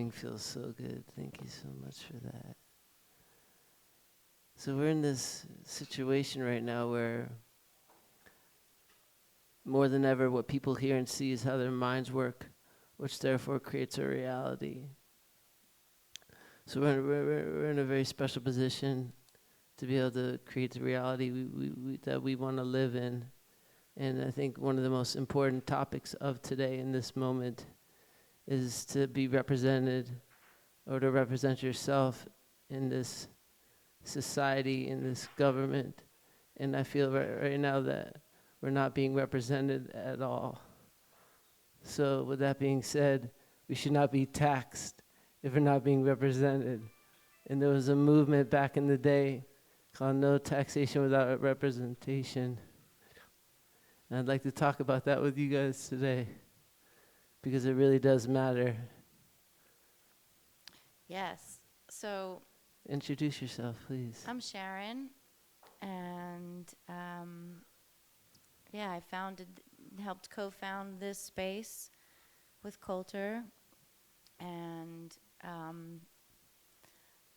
sharing feels so good. Thank you so much for that. So we're in this situation right now where more than ever what people hear and see is how their minds work, which therefore creates a reality. So we're in a very special position to be able to create the reality that we want to live in. And I think one of the most important topics of today in this moment is to be represented or to represent yourself in this society, in this government. And I feel right now that we're not being represented at all. So with that being said, we should not be taxed if we're not being represented. And there was a movement back in the day called No Taxation Without Representation. And I'd like to talk about that with you guys today because it really does matter. Yes. So Introduce yourself, please. I'm Sharon, and I helped co-found this space with Coulter, and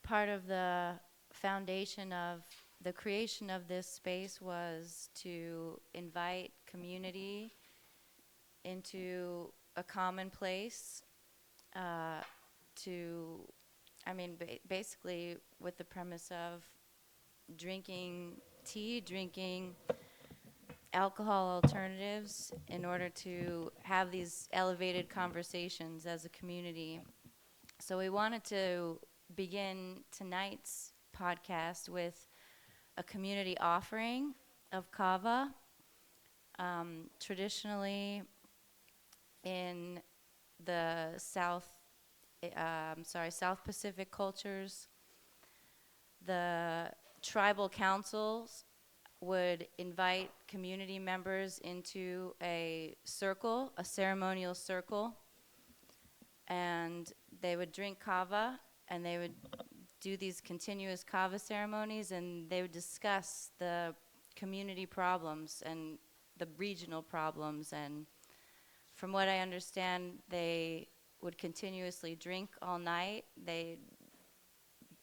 part of the foundation of the creation of this space was to invite community into a common place, basically with the premise of drinking tea, drinking alcohol alternatives in order to have these elevated conversations as a community. So we wanted to begin tonight's podcast with a community offering of kava. Traditionally in the South Pacific cultures, the tribal councils would invite community members into a circle, a ceremonial circle, and they would drink kava, and they would do these continuous kava ceremonies, and they would discuss the community problems and the regional problems. And from what I understand, they would continuously drink all night. They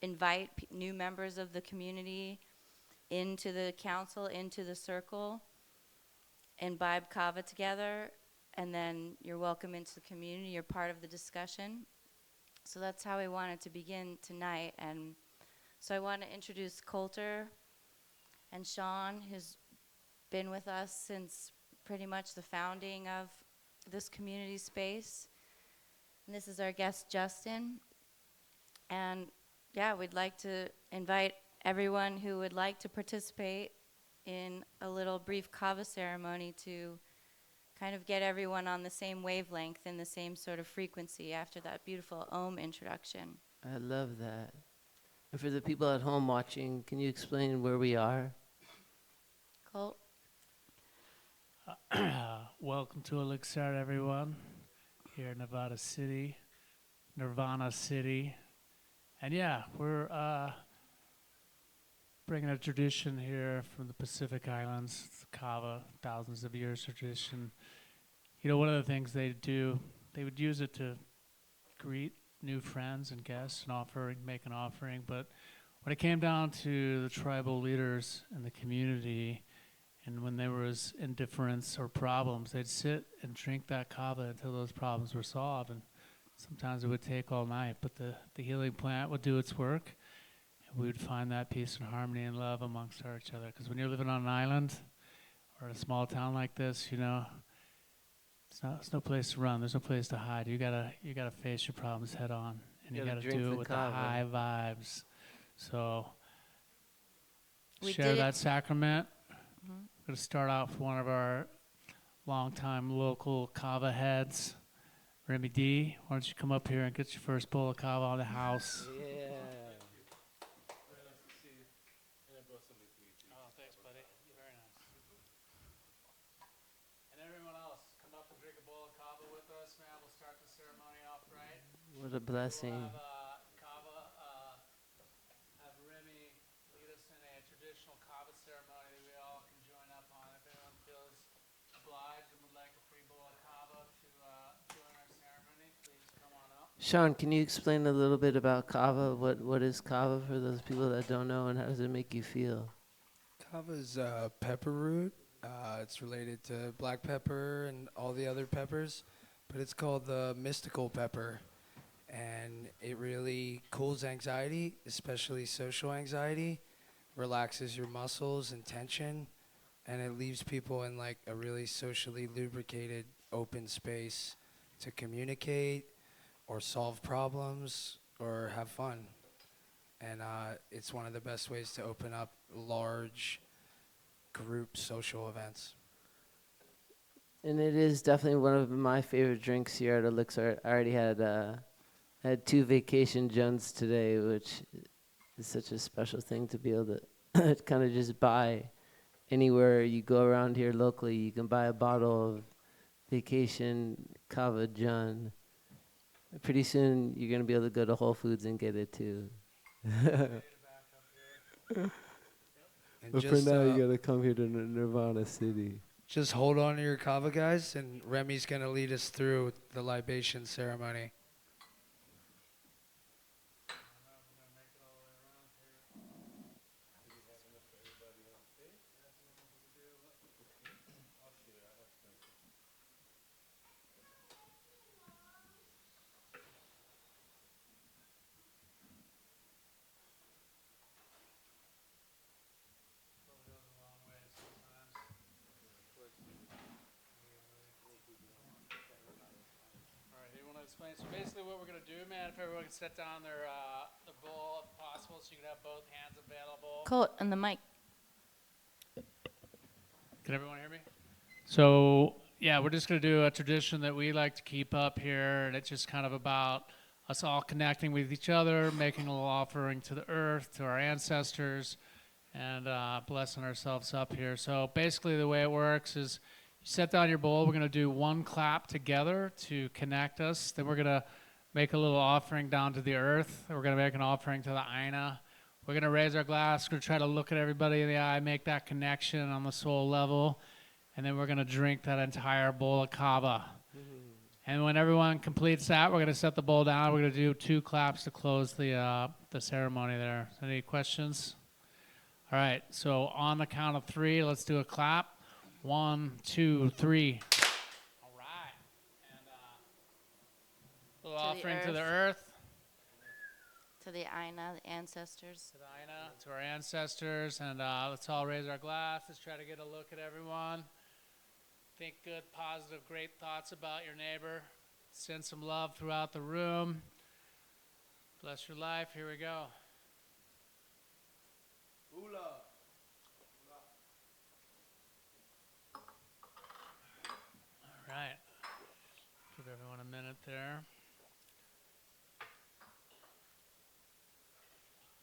invite new members of the community into the council, into the circle, imbibe kava together, and then you're welcome into the community. You're part of the discussion. So that's how we wanted to begin tonight. And so I want to introduce Coulter and Sean, who's been with us since pretty much the founding of this community space. And this is our guest, Justin. And we'd like to invite everyone who would like to participate in a little brief kava ceremony to kind of get everyone on the same wavelength and the same sort of frequency after that beautiful Om introduction. I love that. And for the people at home watching, can you explain where we are? Colt? Welcome to Elixir, everyone, here in Nevada City, Nirvana City. And we're bringing a tradition here from the Pacific Islands, it's kava, thousands of years tradition. You know, one of the things they do, they would use it to greet new friends and guests and make an offering. But when it came down to the tribal leaders in the community, and when there was indifference or problems, they'd sit and drink that kava until those problems were solved. And sometimes it would take all night, but the healing plant would do its work, and we would find that peace and harmony and love amongst each other. Because when you're living on an island or in a small town like this, you know, there's no place to run. There's no place to hide. You gotta face your problems head on, and you gotta do it with kava. the high vibes. So We share did that sacrament. Mm-hmm. We're gonna start out with one of our longtime local kava heads, Remy D. Why don't you come up here and get your first bowl of kava on the house? Yeah. Oh, thanks, buddy. Very nice. And everyone else, come up and drink a bowl of kava with us, man. We'll start the ceremony off right. What a blessing. We'll have kava, have Remy lead us in a traditional kava ceremony that we all can join up on. If anyone feels obliged and would like a free bowl of kava to join our ceremony, please come on up. Sean, can you explain a little bit about kava? What is kava for those people that don't know, and how does it make you feel? Kava is pepper root. It's related to black pepper and all the other peppers, but it's called the mystical pepper. And it really cools anxiety, especially social anxiety, relaxes your muscles and tension, and it leaves people in like a really socially lubricated, open space to communicate or solve problems or have fun. And it's one of the best ways to open up large group social events. And it is definitely one of my favorite drinks here at Elixir. I already had 2 vacation juns today, which is such a special thing to be able to kind of just buy anywhere you go around here locally. You can buy a bottle of vacation kava jun. Pretty soon you're gonna be able to go to Whole Foods and get it too. And But for now, you gotta come here to Nirvana City. just hold on to your kava, guys, and Remy's going to lead us through the libation ceremony. All right, you want to explain? So basically what we're going to do, man, if everyone can set down their bowl if possible so you can have both hands available. Colt and the mic. Can everyone hear me? So, yeah, we're just going to do a tradition that we like to keep up here, and it's just kind of about us all connecting with each other, making a little offering to the earth, to our ancestors, and blessing ourselves up here. So basically the way it works is you set down your bowl. We're going to do one clap together to connect us. Then we're going to make a little offering down to the earth. We're going to make an offering to the Aina. We're going to raise our glass. We're going to try to look at everybody in the eye, make that connection on the soul level. And then we're going to drink that entire bowl of kava. And when everyone completes that, we're going to set the bowl down. We're going to do 2 claps to close the ceremony there. Any questions? All right, so on the count of 3, let's do a clap. 1, 2, 3. All right. And a little offering to the earth. To the Aina, the ancestors. To the Aina, to our ancestors. And let's all raise our glass. Let's try to get a look at everyone. Think good, positive, great thoughts about your neighbor. Send some love throughout the room. Bless your life. Here we go. Ula. All right. Give everyone a minute there.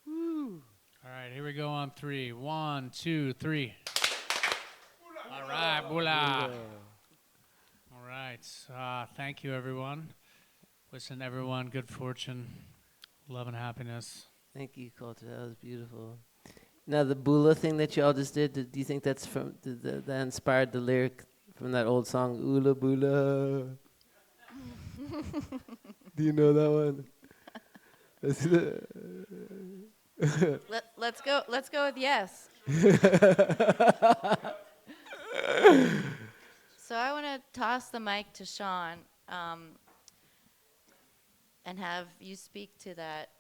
Woo. All right, here we go on 3. 1, 2, 3. All right, bula. All right. Thank you, everyone. Wishing everyone good fortune, love, and happiness. Thank you, Coulter. That was beautiful. Now, the bula thing that you all just did, do you think that's from, that inspired the lyric from that old song, Ula Bula? Do you know that one? Let's go with yes. So I want to toss the mic to Sean and have you speak to that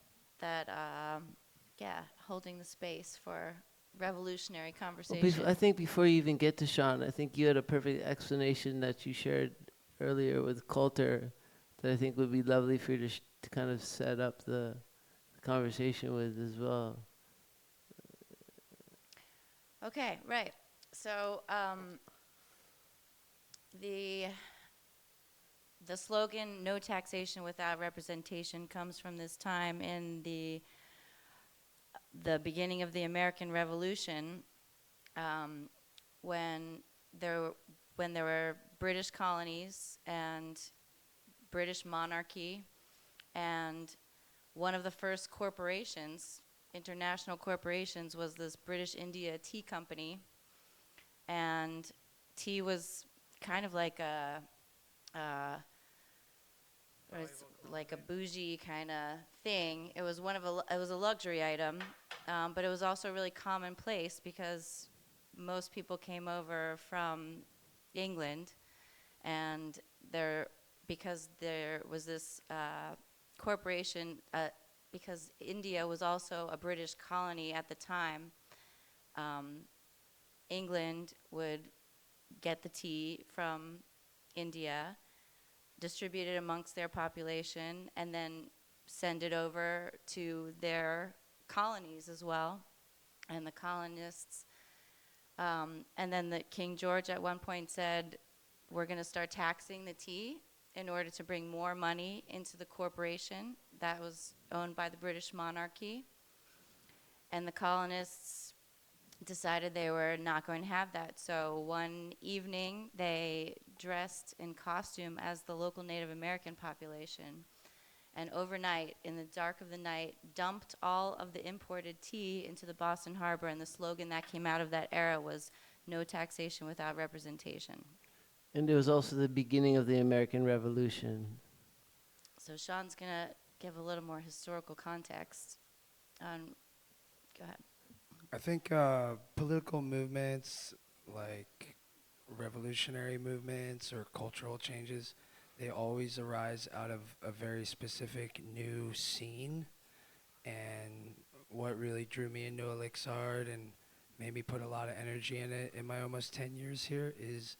holding the space for revolutionary Well, conversation. I think before you even get to Sean, I think you had a perfect explanation that you shared earlier with Coulter that I think would be lovely for you to kind of set up the conversation with as well. Okay, right. So the slogan "No taxation without representation" comes from this time in the beginning of the American Revolution, when there were British colonies and British monarchy, and one of the first corporations, international corporations, was this British India Tea Company, and tea was kind of like It was like a bougie kind of thing. It was it was a luxury item, but it was also really commonplace because most people came over from England, and because there was this corporation, because India was also a British colony at the time. Um, England would get the tea from India, distribute it amongst their population, and then send it over to their colonies as well, and the colonists. And then the King George at one point said, "We're going to start taxing the tea in order to bring more money into the corporation that was owned by the British monarchy." And the colonists decided they were not going to have that. So one evening, they dressed in costume as the local Native American population, and overnight, in the dark of the night, dumped all of the imported tea into the Boston Harbor, and the slogan that came out of that era was "No taxation without representation." And it was also the beginning of the American Revolution. So Sean's gonna give a little more historical context. Go ahead. I think political movements like revolutionary movements or cultural changes, they always arise out of a very specific new scene. And what really drew me into Elixard and made me put a lot of energy in it in my almost 10 years here is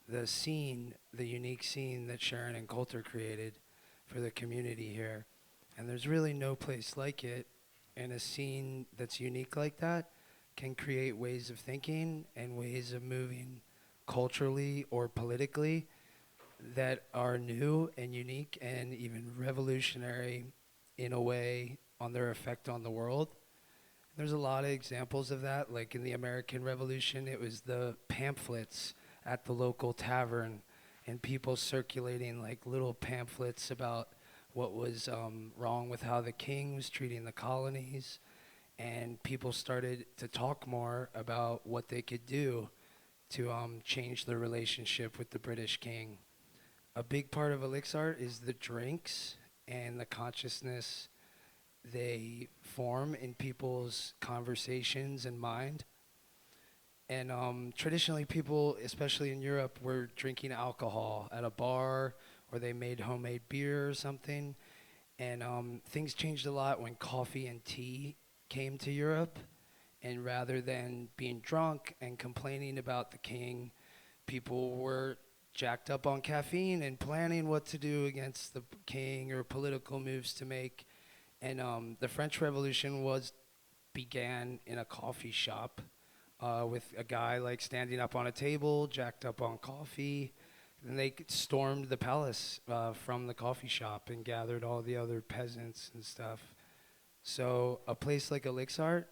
the scene, the unique scene that Sharon and Coulter created for the community here. And there's really no place like it, and a scene that's unique like that can create ways of thinking and ways of moving culturally or politically that are new and unique and even revolutionary in a way on their effect on the world. There's a lot of examples of that. Like in the American Revolution, it was the pamphlets at the local tavern and people circulating like little pamphlets about what was wrong with how the king was treating the colonies. And people started to talk more about what they could do to change their relationship with the British king. A big part of Elixir is the drinks and the consciousness they form in people's conversations and mind. And traditionally people, especially in Europe, were drinking alcohol at a bar or they made homemade beer or something. And things changed a lot when coffee and tea came to Europe. And rather than being drunk and complaining about the king, people were jacked up on caffeine and planning what to do against the king or political moves to make. And the French Revolution began in a coffee shop with a guy like standing up on a table, jacked up on coffee. And they stormed the palace from the coffee shop and gathered all the other peasants and stuff. So a place like Elixir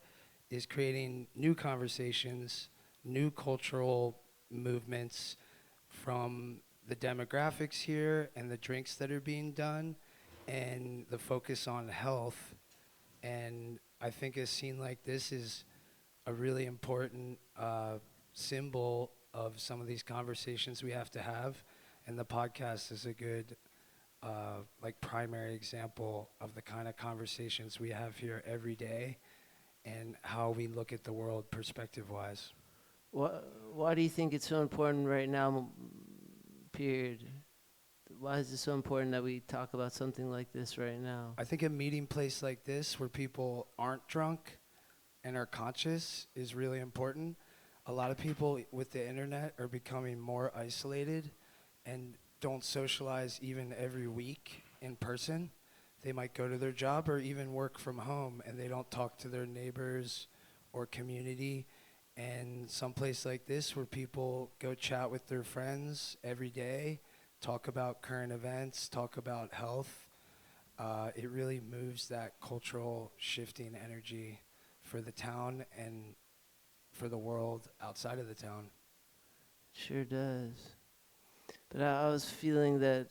is creating new conversations, new cultural movements from the demographics here and the drinks that are being done and the focus on health. And I think a scene like this is a really important symbol of some of these conversations we have to have. And the podcast is a good like primary example of the kind of conversations we have here every day and how we look at the world perspective-wise. Why do you think it's so important right now, period? Why is it so important that we talk about something like this right now? I think a meeting place like this where people aren't drunk and are conscious is really important. A lot of people with the internet are becoming more isolated and don't socialize even every week in person. They might go to their job or even work from home and they don't talk to their neighbors or community. And someplace like this where people go chat with their friends every day, talk about current events, talk about health, it really moves that cultural shifting energy for the town and for the world outside of the town. Sure does. But I was feeling that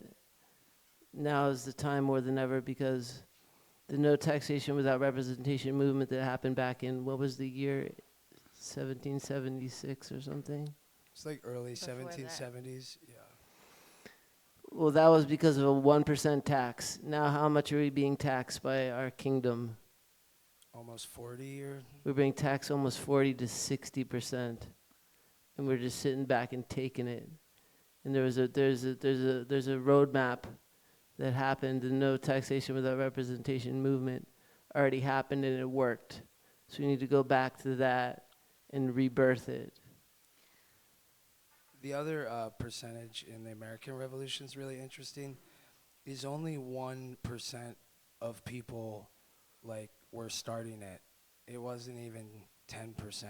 now is the time more than ever because the no taxation without representation movement that happened back in, what was the year, 1776 or something? It's like early Before that. 1770s, yeah. Well, that was because of a 1% tax. Now, how much are we being taxed by our kingdom? Almost 40 or We're being taxed almost 40 to 60%, and we're just sitting back and taking it. And there's a roadmap that happened. The no taxation without representation movement already happened, and it worked. So we need to go back to that and rebirth it. the other percentage in the American Revolution is really interesting. Is only 1% of people like were starting it. It wasn't even 10%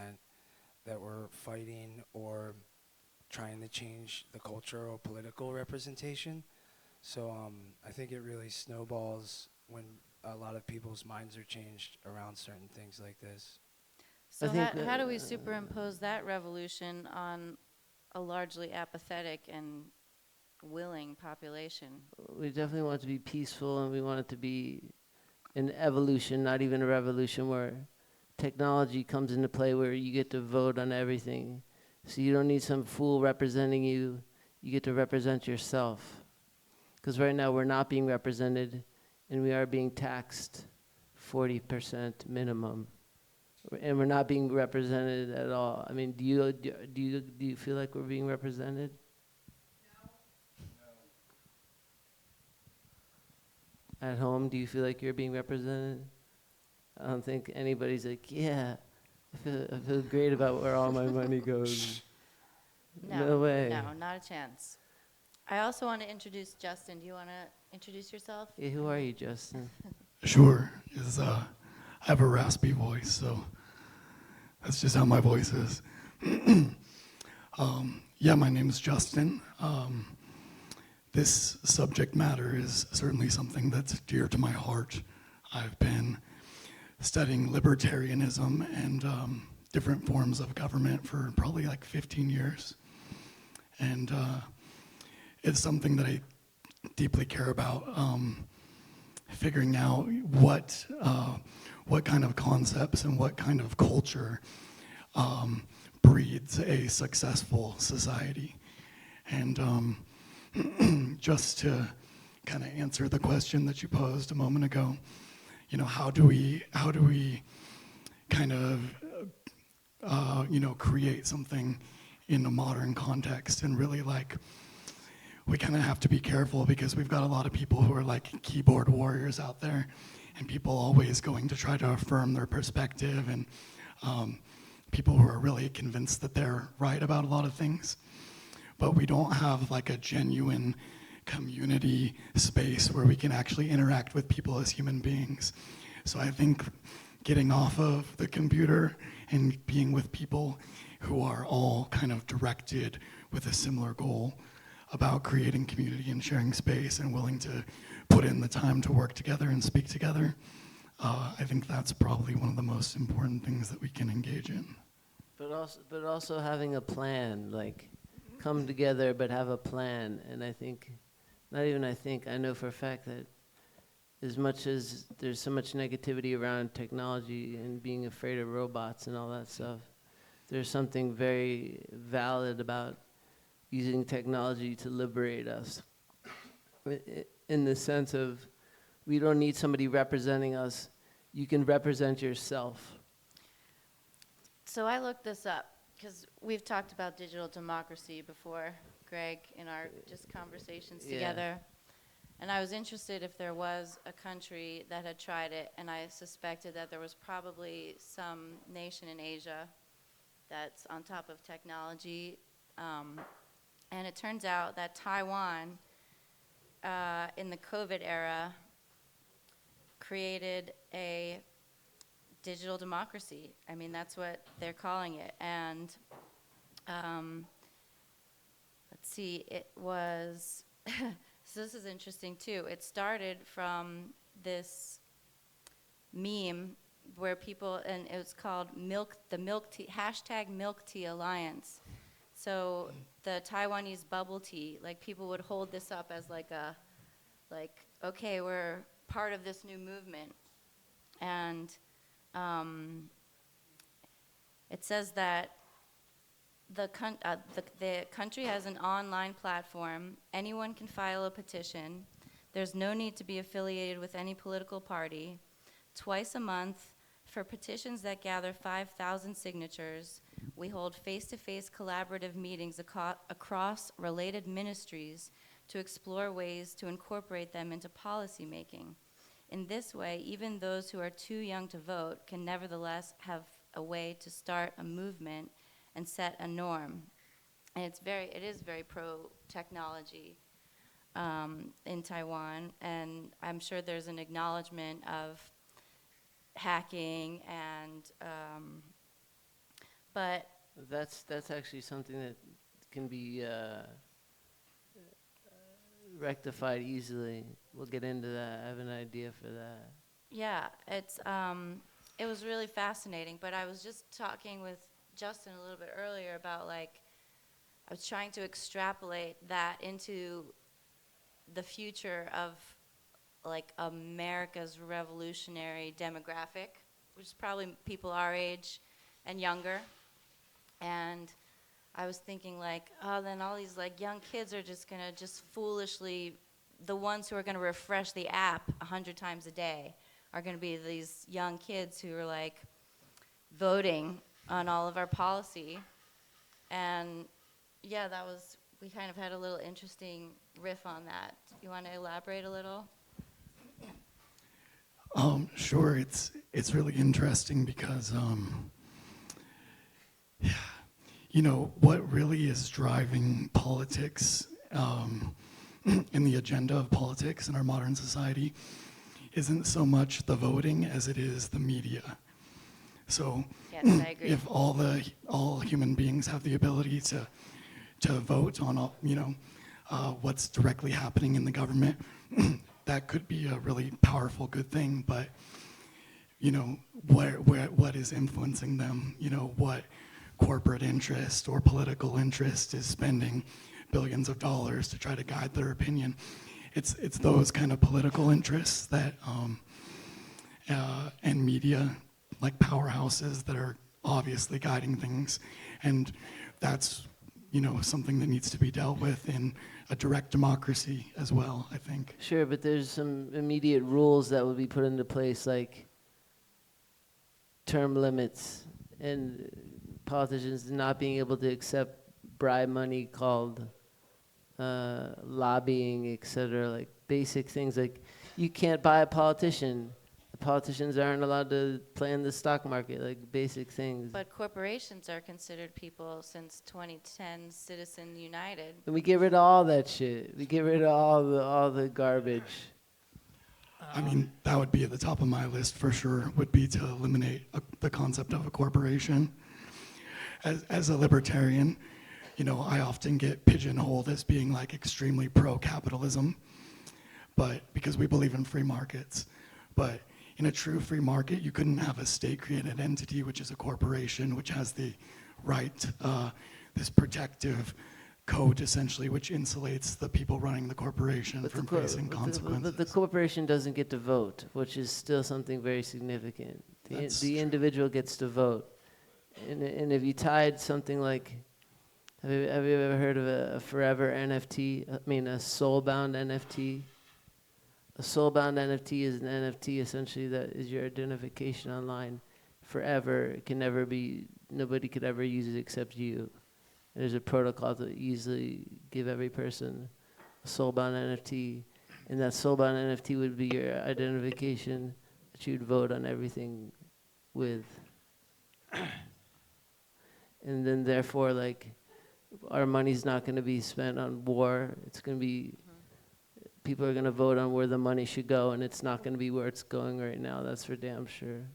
that were fighting or trying to change the cultural political representation. So I think it really snowballs when a lot of people's minds are changed around certain things like this. So think how do we superimpose that revolution on a largely apathetic and willing population? We definitely want it to be peaceful, and we want it to be an evolution, not even a revolution, where technology comes into play, where you get to vote on everything. So you don't need some fool representing you. You get to represent yourself. Because right now we're not being represented, and we are being taxed 40% minimum. And we're not being represented at all. I mean, do you feel like we're being represented? At home, do you feel like you're being represented? I don't think anybody's like, yeah, I feel great about where all my money goes. No way. No, not a chance. I also want to introduce Justin. Do you want to introduce yourself? Hey, who are you, Justin? Sure. I have a raspy voice, so that's just how my voice is. Yeah, my name is Justin. This subject matter is certainly something that's dear to my heart. I've been studying libertarianism and different forms of government for probably like 15 years. And it's something that I deeply care about, figuring out what kind of concepts and what kind of culture breeds a successful society. And just to kind of answer the question that you posed a moment ago, how do we kind of create something in a modern context? And really, like, we kind of have to be careful because we've got a lot of people who are like keyboard warriors out there, and people always going to try to affirm their perspective, and people who are really convinced that they're right about a lot of things. But we don't have like a genuine community space where we can actually interact with people as human beings. So I think getting off of the computer and being with people who are all kind of directed with a similar goal about creating community and sharing space and willing to put in the time to work together and speak together, I think that's probably one of the most important things that we can engage in. But also having a plan, like come together but have a plan. And I think, I know for a fact that as much as there's so much negativity around technology and being afraid of robots and all that stuff, there's something very valid about using technology to liberate us. In the sense of, we don't need somebody representing us. You can represent yourself. So I looked this up because we've talked about digital democracy before, Greg, in our just conversations Yeah. together. And I was interested if there was a country that had tried it, and I suspected that there was probably some nation in Asia that's on top of technology. And it turns out that Taiwan, in the COVID era, created a digital democracy. I mean, that's what they're calling it. And let's see, it was, so this is interesting too. It started from this meme where people, and it was called hashtag Milk Tea Alliance. So the Taiwanese bubble tea, like people would hold this up as okay, we're part of this new movement. And it says that the country has an online platform. Anyone can file a petition. There's no need to be affiliated with any political party. Twice a month, for petitions that gather 5,000 signatures, we hold face-to-face collaborative meetings across related ministries to explore ways to incorporate them into policy making. In this way, even those who are too young to vote can nevertheless have a way to start a movement and set a norm. And it is very pro-technology in Taiwan, and I'm sure there's an acknowledgement of hacking and, but That's actually something that can be rectified easily. We'll get into that. I have an idea for that. yeah, it was really fascinating. But I was just talking with Justin a little bit earlier about, like, I was trying to extrapolate that into the future of, like, America's revolutionary demographic, which is probably people our age and younger. And I was thinking, like, oh, then all these, like, young kids are just gonna just foolishly, the ones who are gonna refresh the app 100 times a day are gonna be these young kids who are, like, voting on all of our policy. And yeah, we kind of had a little interesting riff on that. You want to elaborate a little? Sure. It's really interesting because, you know, what really is driving politics in the agenda of politics in our modern society isn't so much the voting as it is the media. So Yes, I agree. if all human beings have the ability to vote on all, you know, what's directly happening in the government, that could be a really powerful, good thing. But you know, what is influencing them? You know, what corporate interest or political interest is spending billions of dollars to try to guide their opinion? It's those kind of political interests that and media, like powerhouses, that are obviously guiding things, and that's, you know, something that needs to be dealt with in a direct democracy as well, I think. Sure, but there's some immediate rules that will be put into place, like term limits and politicians not being able to accept bribe money called lobbying, etc. Like basic things, like you can't buy a politician. The politicians aren't allowed to play in the stock market, like basic things. But corporations are considered people since 2010 Citizen United. And we get rid of all that shit. We get rid of all the garbage. I mean, that would be at the top of my list for sure, would be to eliminate the concept of a corporation. As a libertarian, you know, I often get pigeonholed as being like extremely pro-capitalism, but because we believe in free markets. But in a true free market, you couldn't have a state-created entity, which is a corporation, which has the right, this protective code, essentially, which insulates the people running the corporation from facing consequences. But the corporation doesn't get to vote, which is still something very significant. The individual gets to vote. And if you tied something like, have you ever heard of a forever NFT? I mean, a soul-bound NFT? A soul-bound NFT is an NFT essentially that is your identification online forever. It can never be, nobody could ever use it except you. There's a protocol to easily give every person a soul-bound NFT, and that soul-bound NFT would be your identification that you'd vote on everything with. And then therefore, like, our money's not going to be spent on war. It's going to be, people are going to vote on where the money should go, and it's not going to be where it's going right now. That's for damn sure.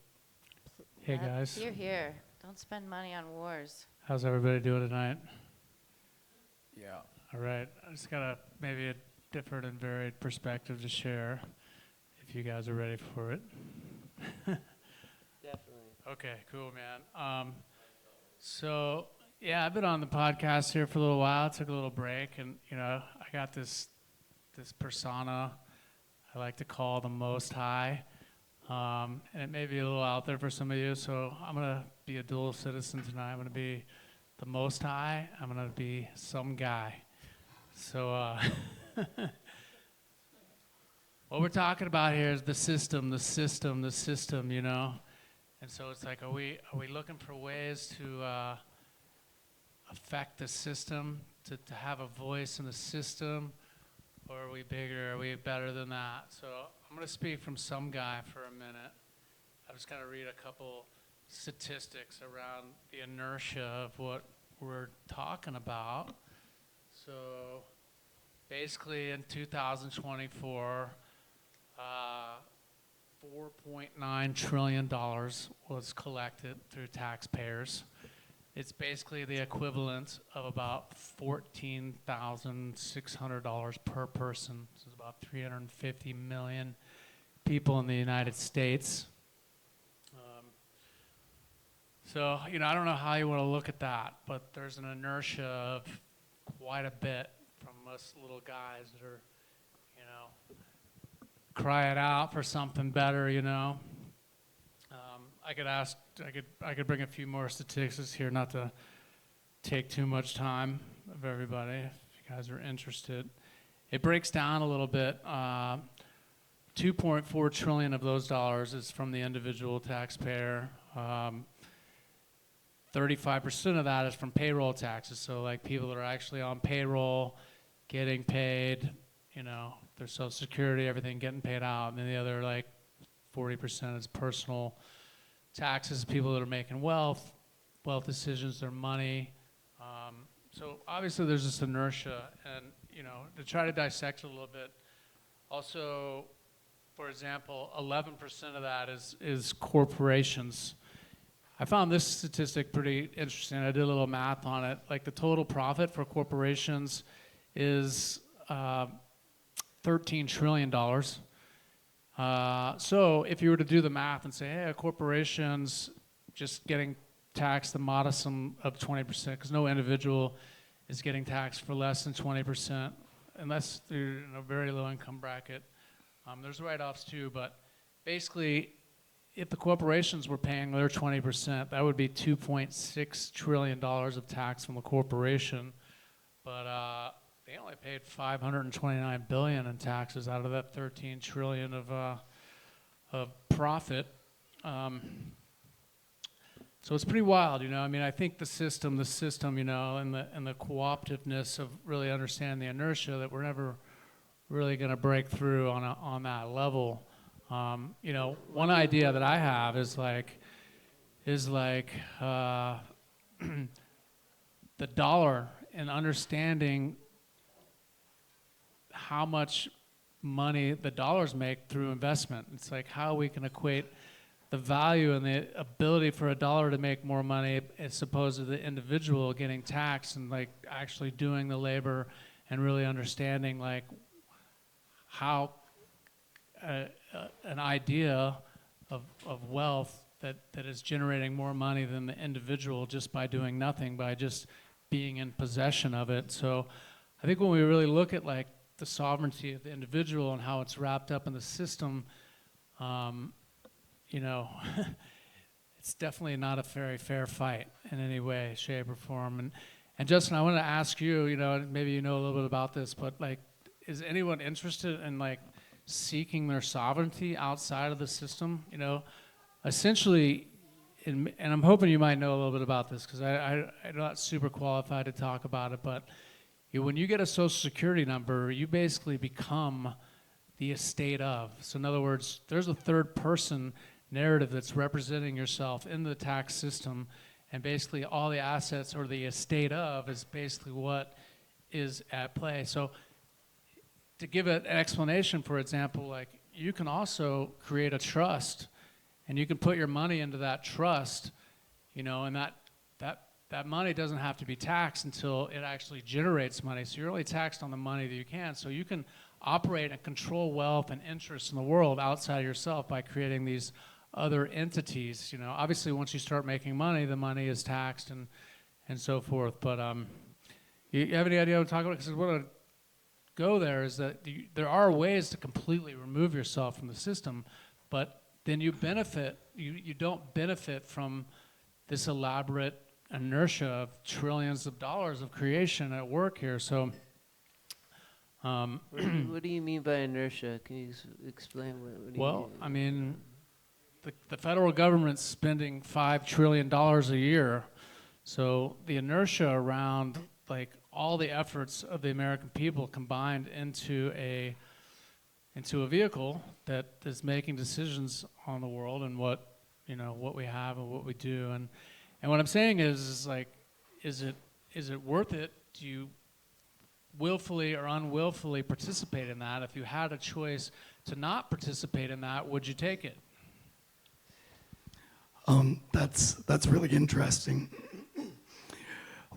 Hey guys, Hear, hear. Don't spend money on wars. how's everybody doing tonight? Yeah. All right, I just got maybe a different and varied perspective to share, if you guys are ready for it. Definitely. Okay, cool, man. So yeah, I've been on the podcast here for a little while. I took a little break, and you know, I got this persona I like to call the Most High, and it may be a little out there for some of you. So I'm gonna be a dual citizen tonight. I'm gonna be the Most High, I'm gonna be some guy. So what we're talking about here is the system, you know. And so it's like, are we looking for ways to affect the system, to have a voice in the system, or are we bigger? Are we better than that? So I'm going to speak from some guy for a minute. I'm just going to read a couple statistics around the inertia of what we're talking about. So basically in 2024, $4.9 trillion was collected through taxpayers. It's basically the equivalent of about $14,600 per person. This is about 350 million people in the United States. So, you know, I don't know how you want to look at that, but there's an inertia of quite a bit from us little guys that are, you know, crying out for something better, you know. I could bring a few more statistics here, not to take too much time of everybody, if you guys are interested. It breaks down a little bit. 2.4 trillion of those dollars is from the individual taxpayer. 35% of that is from payroll taxes. So like people that are actually on payroll, getting paid, you know, their Social Security, everything getting paid out. And then the other like 40% is personal taxes, people that are making wealth decisions, their money. So obviously there's this inertia, and you know, to try to dissect it a little bit. Also, for example, 11% of that is corporations. I found this statistic pretty interesting. I did a little math on it. Like the total profit for corporations is $13 trillion. So if you were to do the math and say, hey, a corporation's just getting taxed the modest sum of 20%, because no individual is getting taxed for less than 20%, unless they're in a very low income bracket. There's write-offs too, but basically, if the corporations were paying their 20%, that would be $2.6 trillion of tax from the corporation. But they only paid $529 billion in taxes out of that 13 trillion of profit. So it's pretty wild, you know. I mean, I think the system, you know, and the cooperativeness of really understanding the inertia that we're never really going to break through on that level. You know, one idea that I have is like the dollar, and understanding how much money the dollars make through investment. It's like how we can equate the value and the ability for a dollar to make more money as opposed to the individual getting taxed, and like actually doing the labor and really understanding like how an idea of wealth that is generating more money than the individual just by doing nothing, by just being in possession of it. So I think when we really look at like the sovereignty of the individual and how it's wrapped up in the system, you know, it's definitely not a very fair fight in any way, shape, or form. And Justin, I want to ask you, you know, maybe you know a little bit about this, but like, is anyone interested in like seeking their sovereignty outside of the system? You know, essentially, and I'm hoping you might know a little bit about this, because I'm not super qualified to talk about it, but when you get a Social Security number, you basically become the estate of. So in other words, there's a third person narrative that's representing yourself in the tax system, and basically all the assets or the estate of is basically what is at play. So to give an explanation, for example, like you can also create a trust, and you can put your money into that trust, you know, and that money doesn't have to be taxed until it actually generates money. So you're only taxed on the money that you can. So you can operate and control wealth and interests in the world outside of yourself by creating these other entities. You know, obviously once you start making money, the money is taxed and so forth. But you have any idea what I'm talking about? Because what I go there is that there are ways to completely remove yourself from the system, but then you benefit. You don't benefit from this elaborate inertia of trillions of dollars of creation at work here. So, What do you mean by inertia? Can you explain what do you well, mean? I mean, the federal government's spending $5 trillion a year. So the inertia around like all the efforts of the American people combined into a vehicle that is making decisions on the world and what we have and what we do. And what I'm saying is like, is it worth it? Do you willfully or unwillfully participate in that? If you had a choice to not participate in that, would you take it? That's really interesting.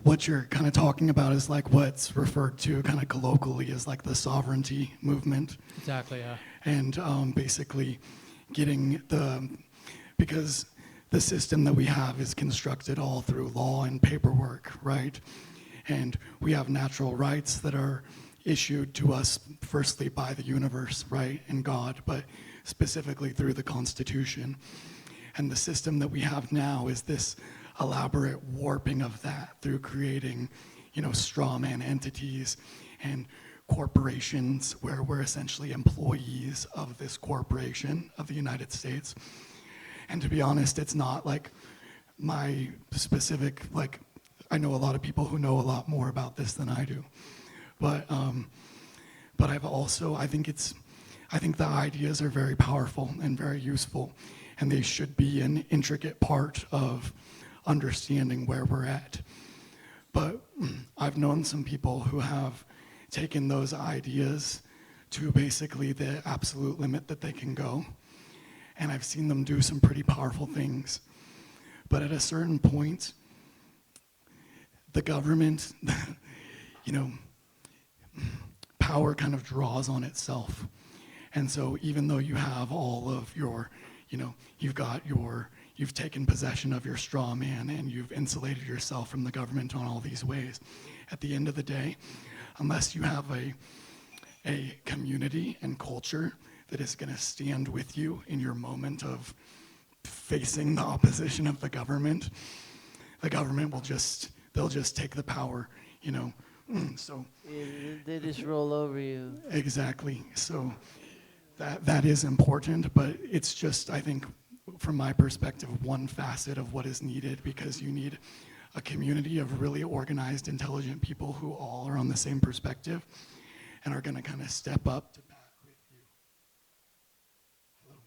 What you're kind of talking about is like what's referred to kind of colloquially as like the sovereignty movement. Exactly, yeah. And basically getting because the system that we have is constructed all through law and paperwork, right? And we have natural rights that are issued to us firstly by the universe, right, and God, but specifically through the Constitution. And the system that we have now is this elaborate warping of that through creating, straw man entities and corporations where we're essentially employees of this corporation of the United States. And to be honest, it's not like my specific, like, I know a lot of people who know a lot more about this than I do. But I think the ideas are very powerful and very useful, and they should be an intricate part of understanding where we're at. But I've known some people who have taken those ideas to basically the absolute limit that they can go, and I've seen them do some pretty powerful things. But at a certain point, the government, power kind of draws on itself. And so even though you have all of your, you've taken possession of your straw man and you've insulated yourself from the government on all these ways, at the end of the day, unless you have a community and culture that is going to stand with you in your moment of facing the opposition of the government will they'll just take the power, So Yeah, they just roll over you. exactly. So that is important, but it's just, I think, from my perspective, one facet of what is needed, because you need a community of really organized, intelligent people who all are on the same perspective and are going to kind of step up to bat with you. Hello.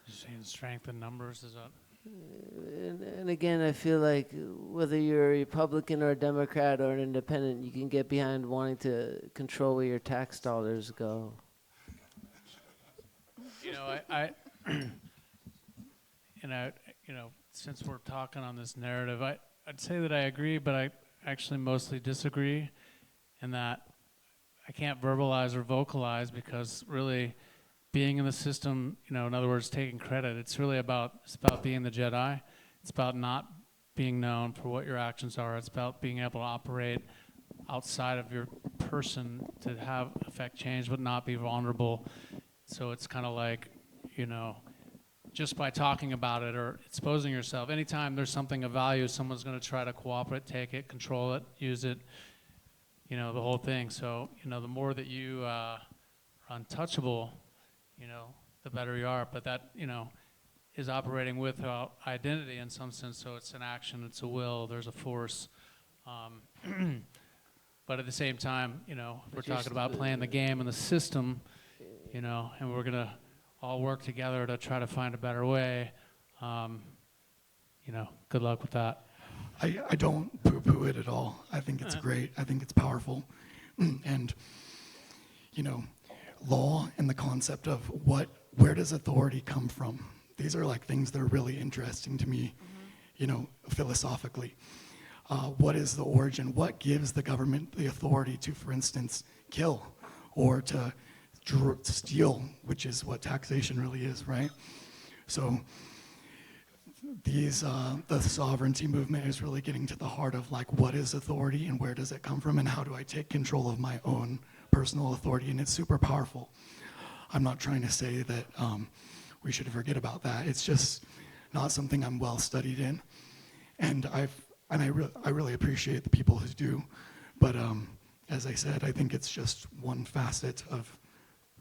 You're saying strength in numbers, is that? And again, I feel like whether you're a Republican or a Democrat or an independent, you can get behind wanting to control where your tax dollars go. Since we're talking on this narrative, I'd say that I agree, but I actually mostly disagree, in that I can't verbalize or vocalize, because really being in the system, in other words, taking credit, it's about being the Jedi. It's about not being known for what your actions are. It's about being able to operate outside of your person to affect change, but not be vulnerable. So it's kind of like, just by talking about it or exposing yourself, anytime there's something of value, someone's going to try to cooperate, take it, control it, use it, the whole thing. So, the more that you are untouchable, the better you are. But that, is operating without identity in some sense. So it's an action, it's a will, there's a force. But at the same time, we're talking about playing the game and the system, and we're going to all work together to try to find a better way. Good luck with that. I don't poo-poo it at all. I think it's great. I think it's powerful. And, law and the concept of where does authority come from? These are like things that are really interesting to me, philosophically. What is the origin? What gives the government the authority to, for instance, kill or to steal, which is what taxation really is, right? So the sovereignty movement is really getting to the heart of like, what is authority and where does it come from, and how do I take control of my own personal authority? And it's super powerful. I'm not trying to say that we should forget about that. It's just not something I'm well studied in. And I really appreciate the people who do. But as I said, I think it's just one facet of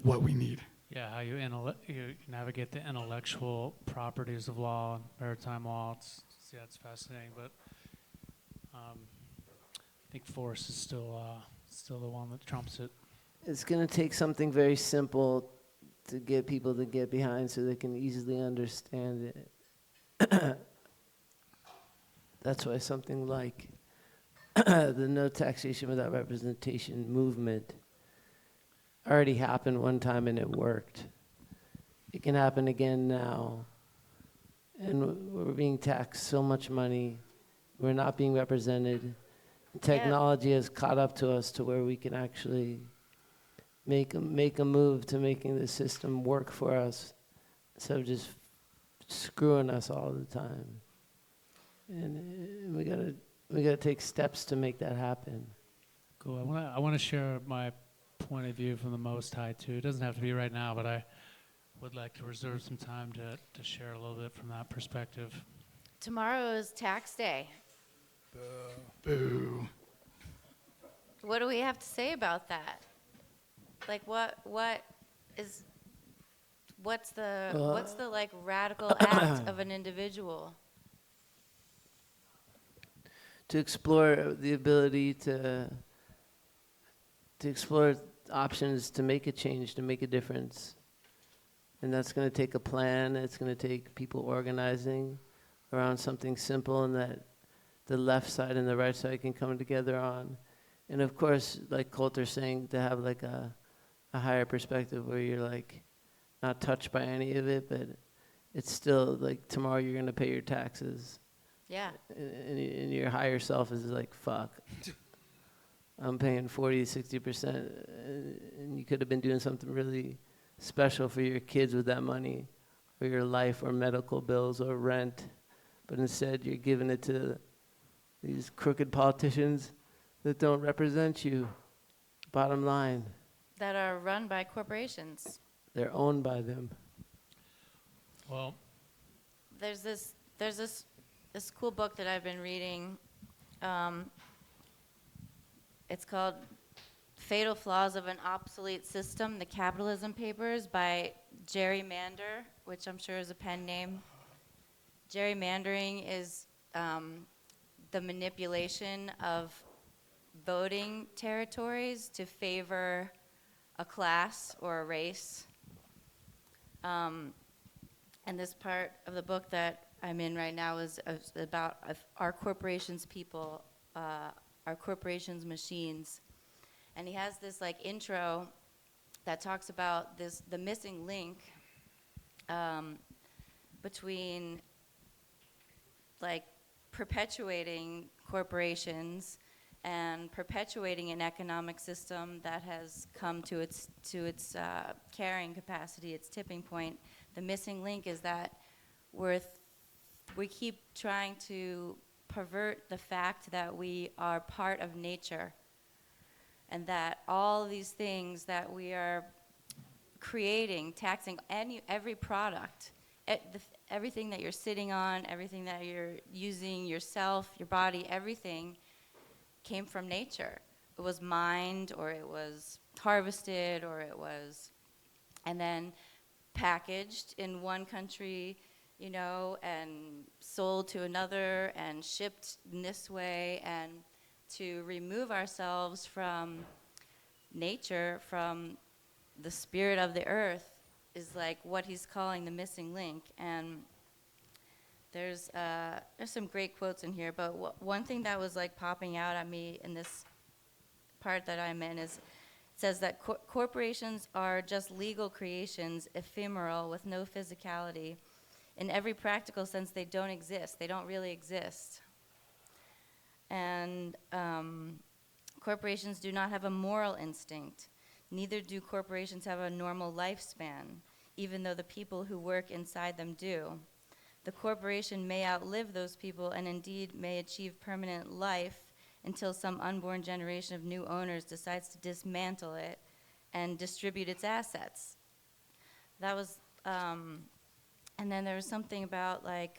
what we need. Yeah, how you navigate the intellectual properties of law, maritime law. It's fascinating, but I think force is still the one that trumps it. It's going to take something very simple to get people to get behind so they can easily understand it. That's why something like the no taxation without representation movement already happened one time and it worked. It can happen again now. And we're being taxed so much money. We're not being represented. Technology has caught up to us to where we can actually make a move to making the system work for us instead of just screwing us all the time. And we gotta take steps to make that happen. Cool. I want to share my point of view from the Most High too. It doesn't have to be right now, but I would like to reserve some time to share a little bit from that perspective. Tomorrow is tax day. Boo. What do we have to say about that? Like what's the like radical act of an individual? To explore the ability to explore options to make a change, to make a difference. And that's going to take a plan. It's going to take people organizing around something simple and that the left side and the right side can come together on. And of course, like Coulter's saying, to have like a higher perspective where you're like not touched by any of it, but it's still like tomorrow you're going to pay your taxes. Yeah. And your higher self is like, fuck. I'm paying 40 to 60%, and you could have been doing something really special for your kids with that money, or your life, or medical bills, or rent. But instead, you're giving it to these crooked politicians that don't represent you. Bottom line, That are run by corporations. they're owned by them. Well, There's this cool book that I've been reading. It's called Fatal Flaws of an Obsolete System, The Capitalism Papers by Jerry Mander, which I'm sure is a pen name. Gerrymandering is the manipulation of voting territories to favor a class or a race. And this part of the book that I'm in right now is about our corporations' people, our corporations' machines. And he has this like intro that talks about the missing link between like perpetuating corporations and perpetuating an economic system that has come to its carrying capacity, its tipping point. The missing link is that we keep trying to pervert the fact that we are part of nature, and that all these things that we are creating, taxing every product, everything that you're sitting on, everything that you're using, yourself, your body, everything came from nature. It was mined, or it was harvested, or it was, and then packaged in one country, you know, and sold to another and shipped in this way. And to remove ourselves from nature, from the spirit of the earth, is like what he's calling the missing link. And there's some great quotes in here, but one thing that was like popping out at me in this part that I'm in is, it says that corporations are just legal creations, ephemeral, with no physicality. In every practical sense, they don't exist. They don't really exist. And corporations do not have a moral instinct. Neither do corporations have a normal lifespan, even though the people who work inside them do. The corporation may outlive those people and indeed may achieve permanent life until some unborn generation of new owners decides to dismantle it and distribute its assets. That was And then there was something about like,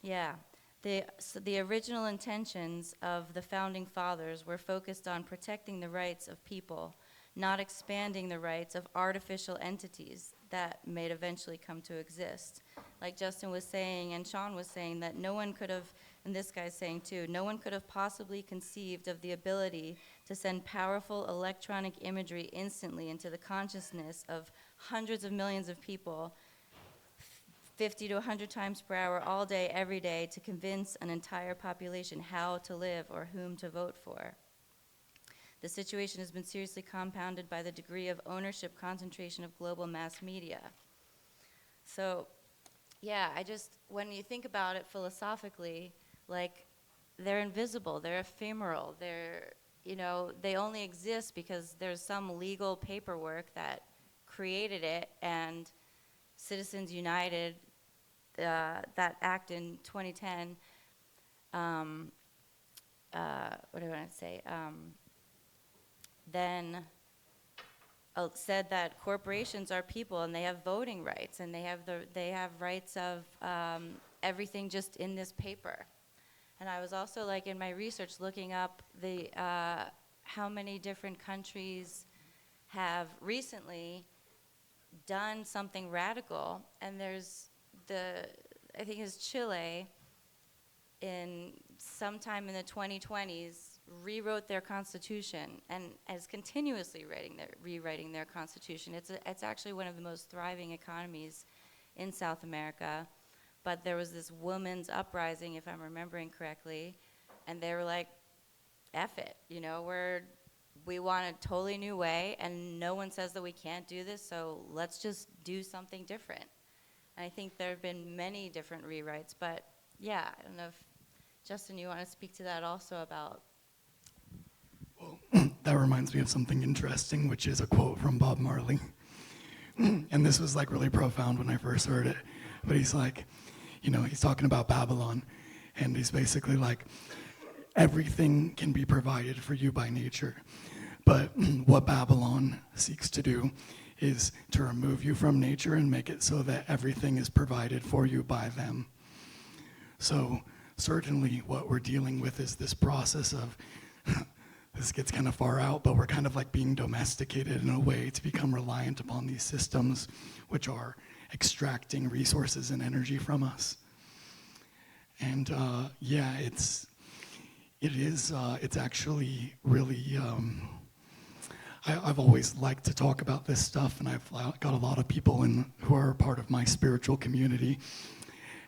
yeah, the original intentions of the founding fathers were focused on protecting the rights of people, not expanding the rights of artificial entities that may eventually come to exist. Like Justin was saying and Sean was saying, that no one could have, and this guy's saying too, no one could have possibly conceived of the ability to send powerful electronic imagery instantly into the consciousness of hundreds of millions of people 50 to 100 times per hour all day, every day, to convince an entire population how to live or whom to vote for. The situation has been seriously compounded by the degree of ownership concentration of global mass media. So, yeah, when you think about it philosophically, like, they're invisible, they're ephemeral, they only exist because there's some legal paperwork that created it, and Citizens United, that act in 2010, what do I want to say? Then said that corporations are people and they have voting rights and they have rights of everything just in this paper. And I was also, like, in my research looking up how many different countries have recently done something radical, and there's I think it's Chile, in sometime in the 2020s, rewrote their constitution and is continuously rewriting their constitution. It's actually one of the most thriving economies in South America, but there was this women's uprising, if I'm remembering correctly, and they were like, F it, we want a totally new way, and no one says that we can't do this, so let's just do something different. And I think there have been many different rewrites, but yeah, I don't know if, Justin, you want to speak to that also about? Well, that reminds me of something interesting, which is a quote from Bob Marley. And this was like really profound when I first heard it. But he's like, he's talking about Babylon, and he's basically like, everything can be provided for you by nature. But what Babylon seeks to do is to remove you from nature and make it so that everything is provided for you by them. So certainly what we're dealing with is this process of, this gets kind of far out, but we're kind of like being domesticated in a way to become reliant upon these systems which are extracting resources and energy from us. And it's actually really, I've always liked to talk about this stuff, and I've got a lot of people who are part of my spiritual community.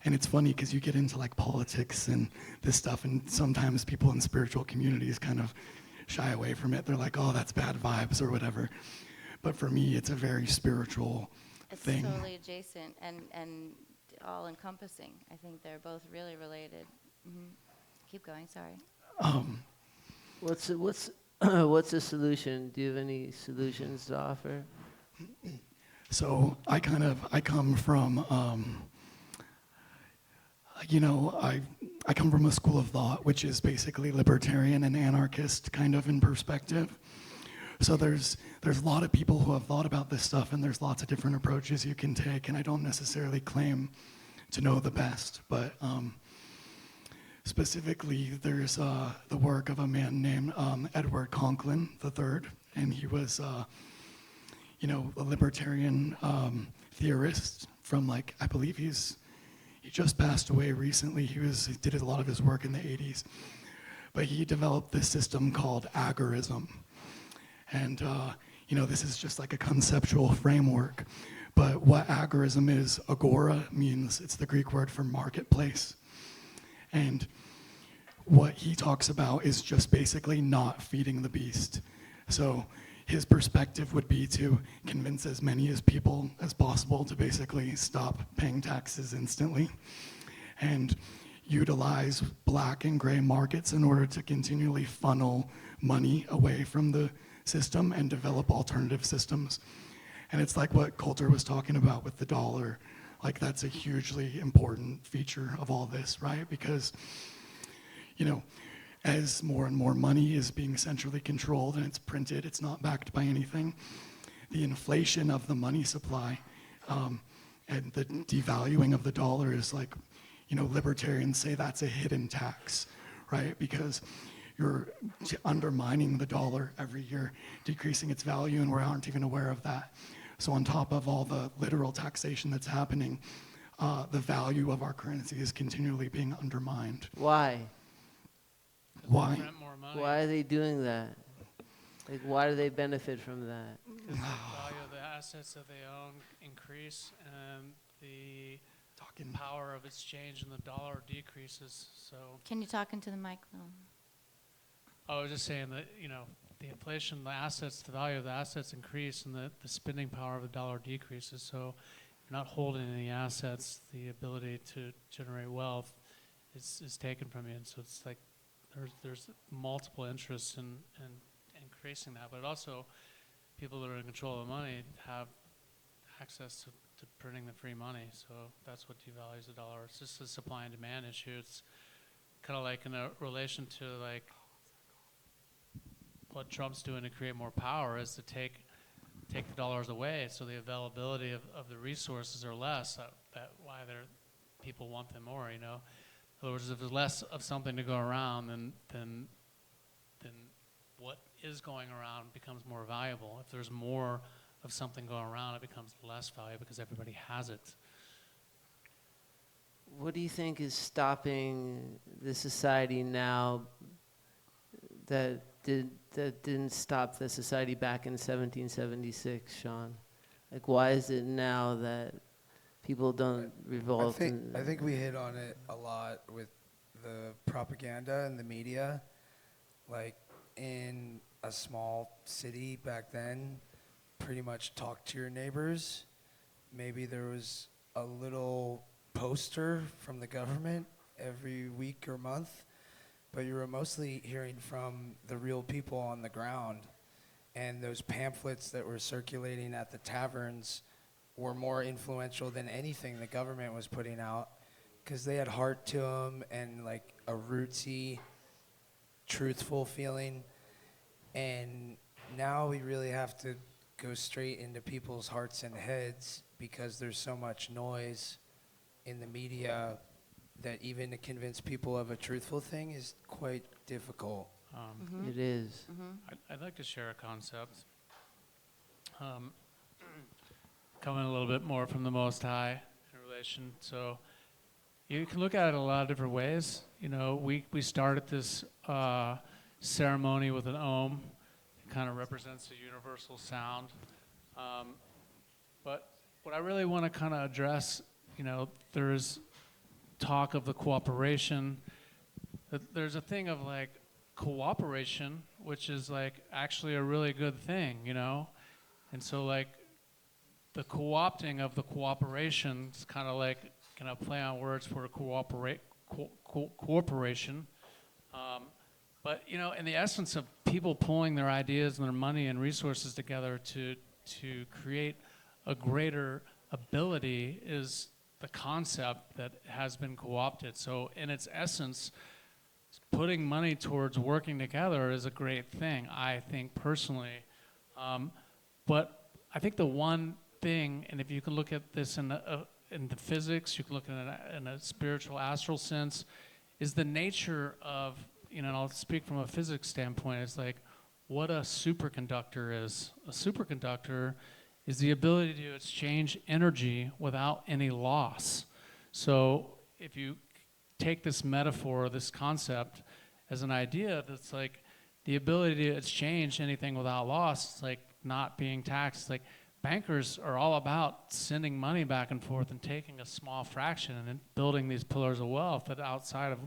And it's funny because you get into like politics and this stuff, and sometimes people in spiritual communities kind of shy away from it. They're like, oh, that's bad vibes or whatever. But for me, it's a very spiritual thing. It's totally adjacent and all-encompassing. I think they're both really related. Mm-hmm. Keep going, sorry. What's the solution? Do you have any solutions to offer? So I come from, I come from a school of thought, which is basically libertarian and anarchist kind of in perspective. So there's a lot of people who have thought about this stuff, and there's lots of different approaches you can take, and I don't necessarily claim to know the best, but specifically there's the work of a man named Edward Conklin III, and he was a libertarian theorist from, like, I believe he just passed away recently. He did a lot of his work in the 80s, but he developed this system called agorism. And this is just like a conceptual framework. But what agorism is, agora means, it's the Greek word for marketplace. And what he talks about is just basically not feeding the beast. So his perspective would be to convince as many people as possible to basically stop paying taxes instantly and utilize black and gray markets in order to continually funnel money away from the system and develop alternative systems. And it's like what Coulter was talking about with the dollar. Like, that's a hugely important feature of all this, right? Because, as more and more money is being centrally controlled and it's printed, it's not backed by anything, the inflation of the money supply and the devaluing of the dollar is like, libertarians say that's a hidden tax, right? Because you're undermining the dollar every year, decreasing its value, and we aren't even aware of that. So on top of all the literal taxation that's happening, the value of our currency is continually being undermined. Why? Why? Print more money. Why are they doing that? Like, why do they benefit from that? Because the value of the assets that they own increase, and the power of exchange in the dollar decreases. So Can you talk into the mic though? I was just saying that, the inflation, the value of the assets increase, and the spending power of the dollar decreases. So you're not holding any assets, the ability to generate wealth is taken from you. And so it's like there's multiple interests in increasing that. But also, people that are in control of the money have access to printing the free money. So that's what devalues the dollar. It's just a supply and demand issue. It's kind of like in a relation to like what Trump's doing to create more power is to take the dollars away, so the availability of the resources are less. That why people want them more. In other words, if there's less of something to go around, then what is going around becomes more valuable. If there's more of something going around, it becomes less valuable because everybody has it. What do you think is stopping the society now that didn't stop the society back in 1776, Sean? Like, why is it now that people don't revolt? I think we hit on it a lot with the propaganda and the media. Like, in a small city back then, pretty much talk to your neighbors. Maybe there was a little poster from the government every week or month, but you were mostly hearing from the real people on the ground. And those pamphlets that were circulating at the taverns were more influential than anything the government was putting out, because they had heart to them and like a rootsy, truthful feeling. And now we really have to go straight into people's hearts and heads, because there's so much noise in the media that even to convince people of a truthful thing is quite difficult. It is. I'd like to share a concept. Coming a little bit more from the Most High in relation. So you can look at it a lot of different ways. We started this ceremony with an ohm. It kind of represents a universal sound. But what I really want to kind of address, there's talk of the cooperation. There's a thing of like cooperation, which is like actually a really good thing, And so like the co-opting of the cooperation is kind of like play on words for cooperation. But in the essence of people pulling their ideas and their money and resources together to create a greater ability is the concept that has been co-opted. So in its essence, putting money towards working together is a great thing, I think personally. But I think the one thing, and if you can look at this in the physics, you can look at it in a spiritual astral sense, is the nature of, and I'll speak from a physics standpoint, it's like what a superconductor is. A superconductor is the ability to exchange energy without any loss. So if you take this metaphor, this concept, as an idea that's like the ability to exchange anything without loss, it's like not being taxed. Like bankers are all about sending money back and forth and taking a small fraction and then building these pillars of wealth that outside of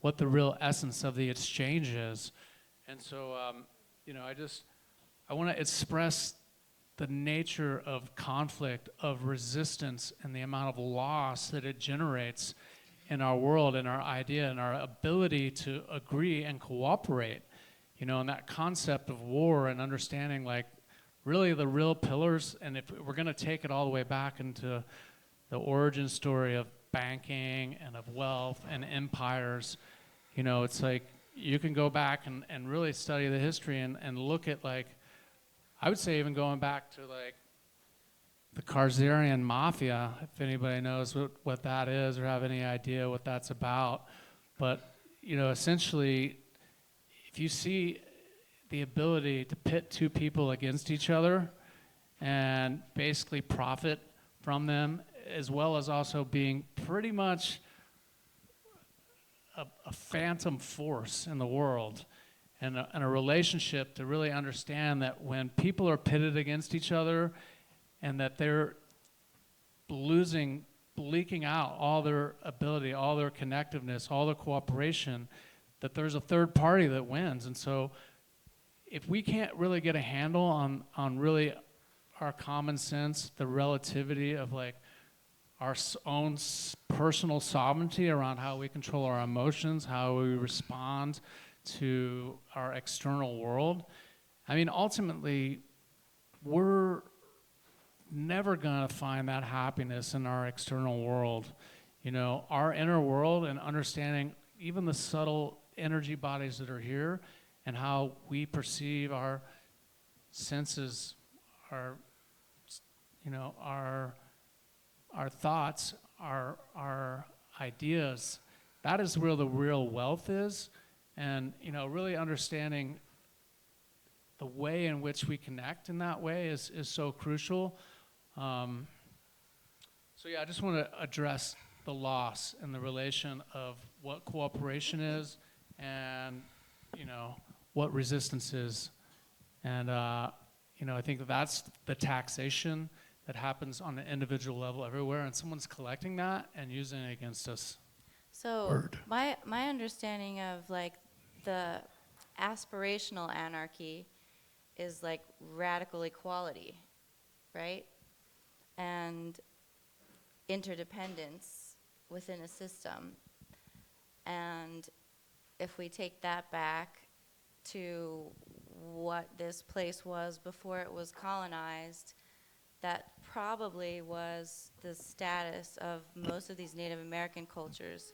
what the real essence of the exchange is. And so, I want to express the nature of conflict, of resistance, and the amount of loss that it generates in our world and our idea and our ability to agree and cooperate, and that concept of war and understanding like really the real pillars. And if we're going to take it all the way back into the origin story of banking and of wealth and empires, it's like you can go back and really study the history and look at like I would say even going back to like the Karzerian Mafia, if anybody knows what that is or have any idea what that's about. But, you know, essentially, if you see the ability to pit two people against each other and basically profit from them, as well as also being pretty much a phantom force in the world, and a relationship to really understand that when people are pitted against each other and that they're leaking out all their ability, all their connectiveness, all their cooperation, that there's a third party that wins. And so if we can't really get a handle on really our common sense, the relativity of like our own personal sovereignty around how we control our emotions, how we respond to our external world, I mean, ultimately, we're never gonna find that happiness in our external world. You know, our inner world and understanding even the subtle energy bodies that are here and how we perceive our senses, our, you know, our thoughts, our ideas, that is where the real wealth is. And, you know, really understanding the way in which we connect in that way is so crucial. So yeah, I just want to address the loss and the relation of what cooperation is and, you know, what resistance is. And, you know, I think that's the taxation that happens on an individual level everywhere, and someone's collecting that and using it against us. So Word. my understanding of like the aspirational anarchy is like radical equality, right? And interdependence within a system. And if we take that back to what this place was before it was colonized, that probably was the status of most of these Native American cultures,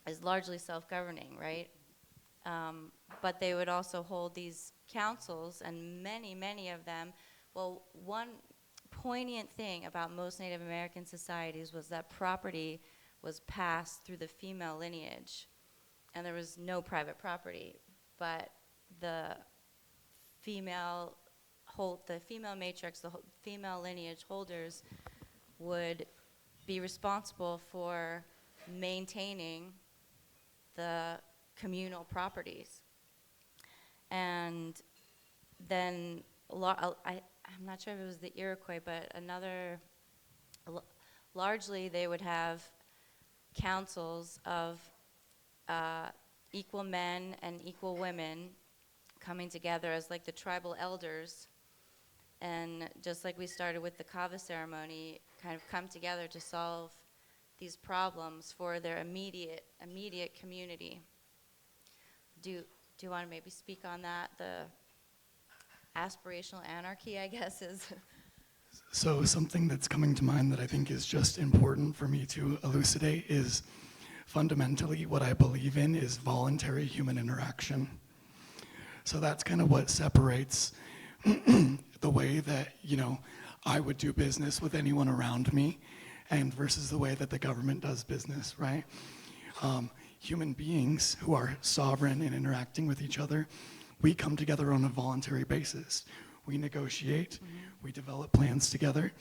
is largely self-governing, right? But they would also hold these councils, and many of them, well, one poignant thing about most Native American societies was that property was passed through the female lineage, and there was no private property, but the female matrix, the female lineage holders would be responsible for maintaining the communal properties. And then I'm not sure if it was the Iroquois, but largely they would have councils of equal men and equal women coming together as like the tribal elders, and just like we started with the kava ceremony, kind of come together to solve these problems for their immediate community. Do you want to maybe speak on that? The aspirational anarchy, I guess, is. So something that's coming to mind that I think is just important for me to elucidate is fundamentally what I believe in is voluntary human interaction. So that's kind of what separates the way that, you know, I would do business with anyone around me and versus the way that the government does business, right? Human beings who are sovereign in interacting with each other, we come together on a voluntary basis. We negotiate, we develop plans together,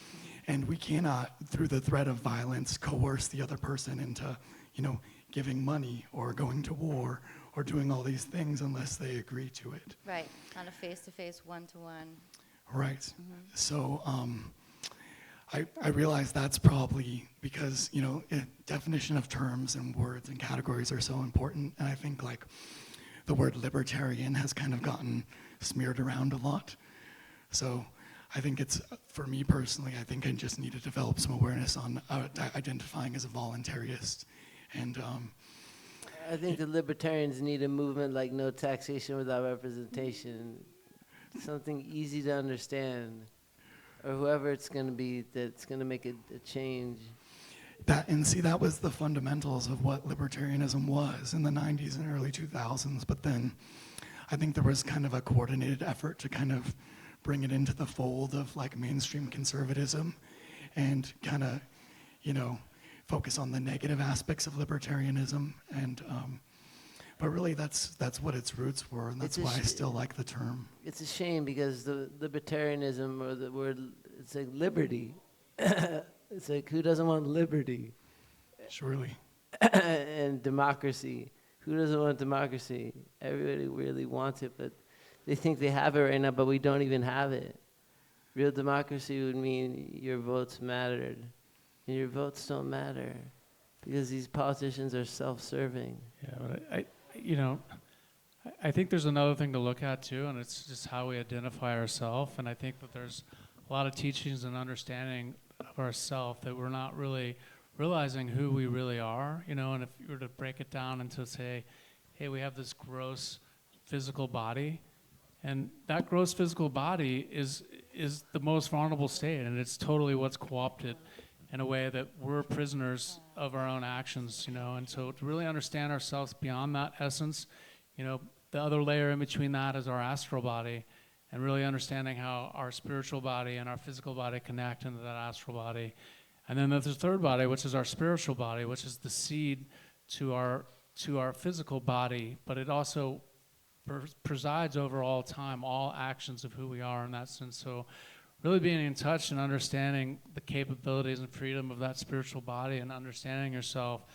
and we cannot, through the threat of violence, coerce the other person into, you know, giving money or going to war or doing all these things unless they agree to it. Right, on a face-to-face, one-to-one. Right. So I realize that's probably because, you know, definition of terms and words and categories are so important. And I think like the word libertarian has kind of gotten smeared around a lot. So I think it's, for me personally, I think I just need to develop some awareness on identifying as a voluntarist. And I think the libertarians need a movement like no taxation without representation. Something easy to understand. Or whoever it's going to be that's going to make a change. That was the fundamentals of what libertarianism was in the 90s and early 2000s. But then I think there was kind of a coordinated effort to kind of bring it into the fold of like mainstream conservatism and kind of, you know, focus on the negative aspects of libertarianism. And but really that's what its roots were, and that's why I still like the term. It's a shame because the libertarianism, or the word, it's like liberty. It's like, who doesn't want liberty? Surely. And democracy. Who doesn't want democracy? Everybody really wants it, but they think they have it right now, but we don't even have it. Real democracy would mean your votes mattered. And your votes don't matter because these politicians are self-serving. Yeah, but I think there's another thing to look at too, and it's just how we identify ourselves. And I think that there's a lot of teachings and understanding of ourselves that we're not really realizing who we really are, you know. And if you were to break it down into, say, hey, we have this gross physical body, and that gross physical body is the most vulnerable state, and it's totally what's co-opted in a way that we're prisoners of our own actions, you know. And so to really understand ourselves beyond that essence, you know, the other layer in between that is our astral body, and really understanding how our spiritual body and our physical body connect into that astral body. And then there's the third body, which is our spiritual body, which is the seed to our physical body, but it also presides over all time, all actions of who we are in that sense. So really being in touch and understanding the capabilities and freedom of that spiritual body and understanding yourself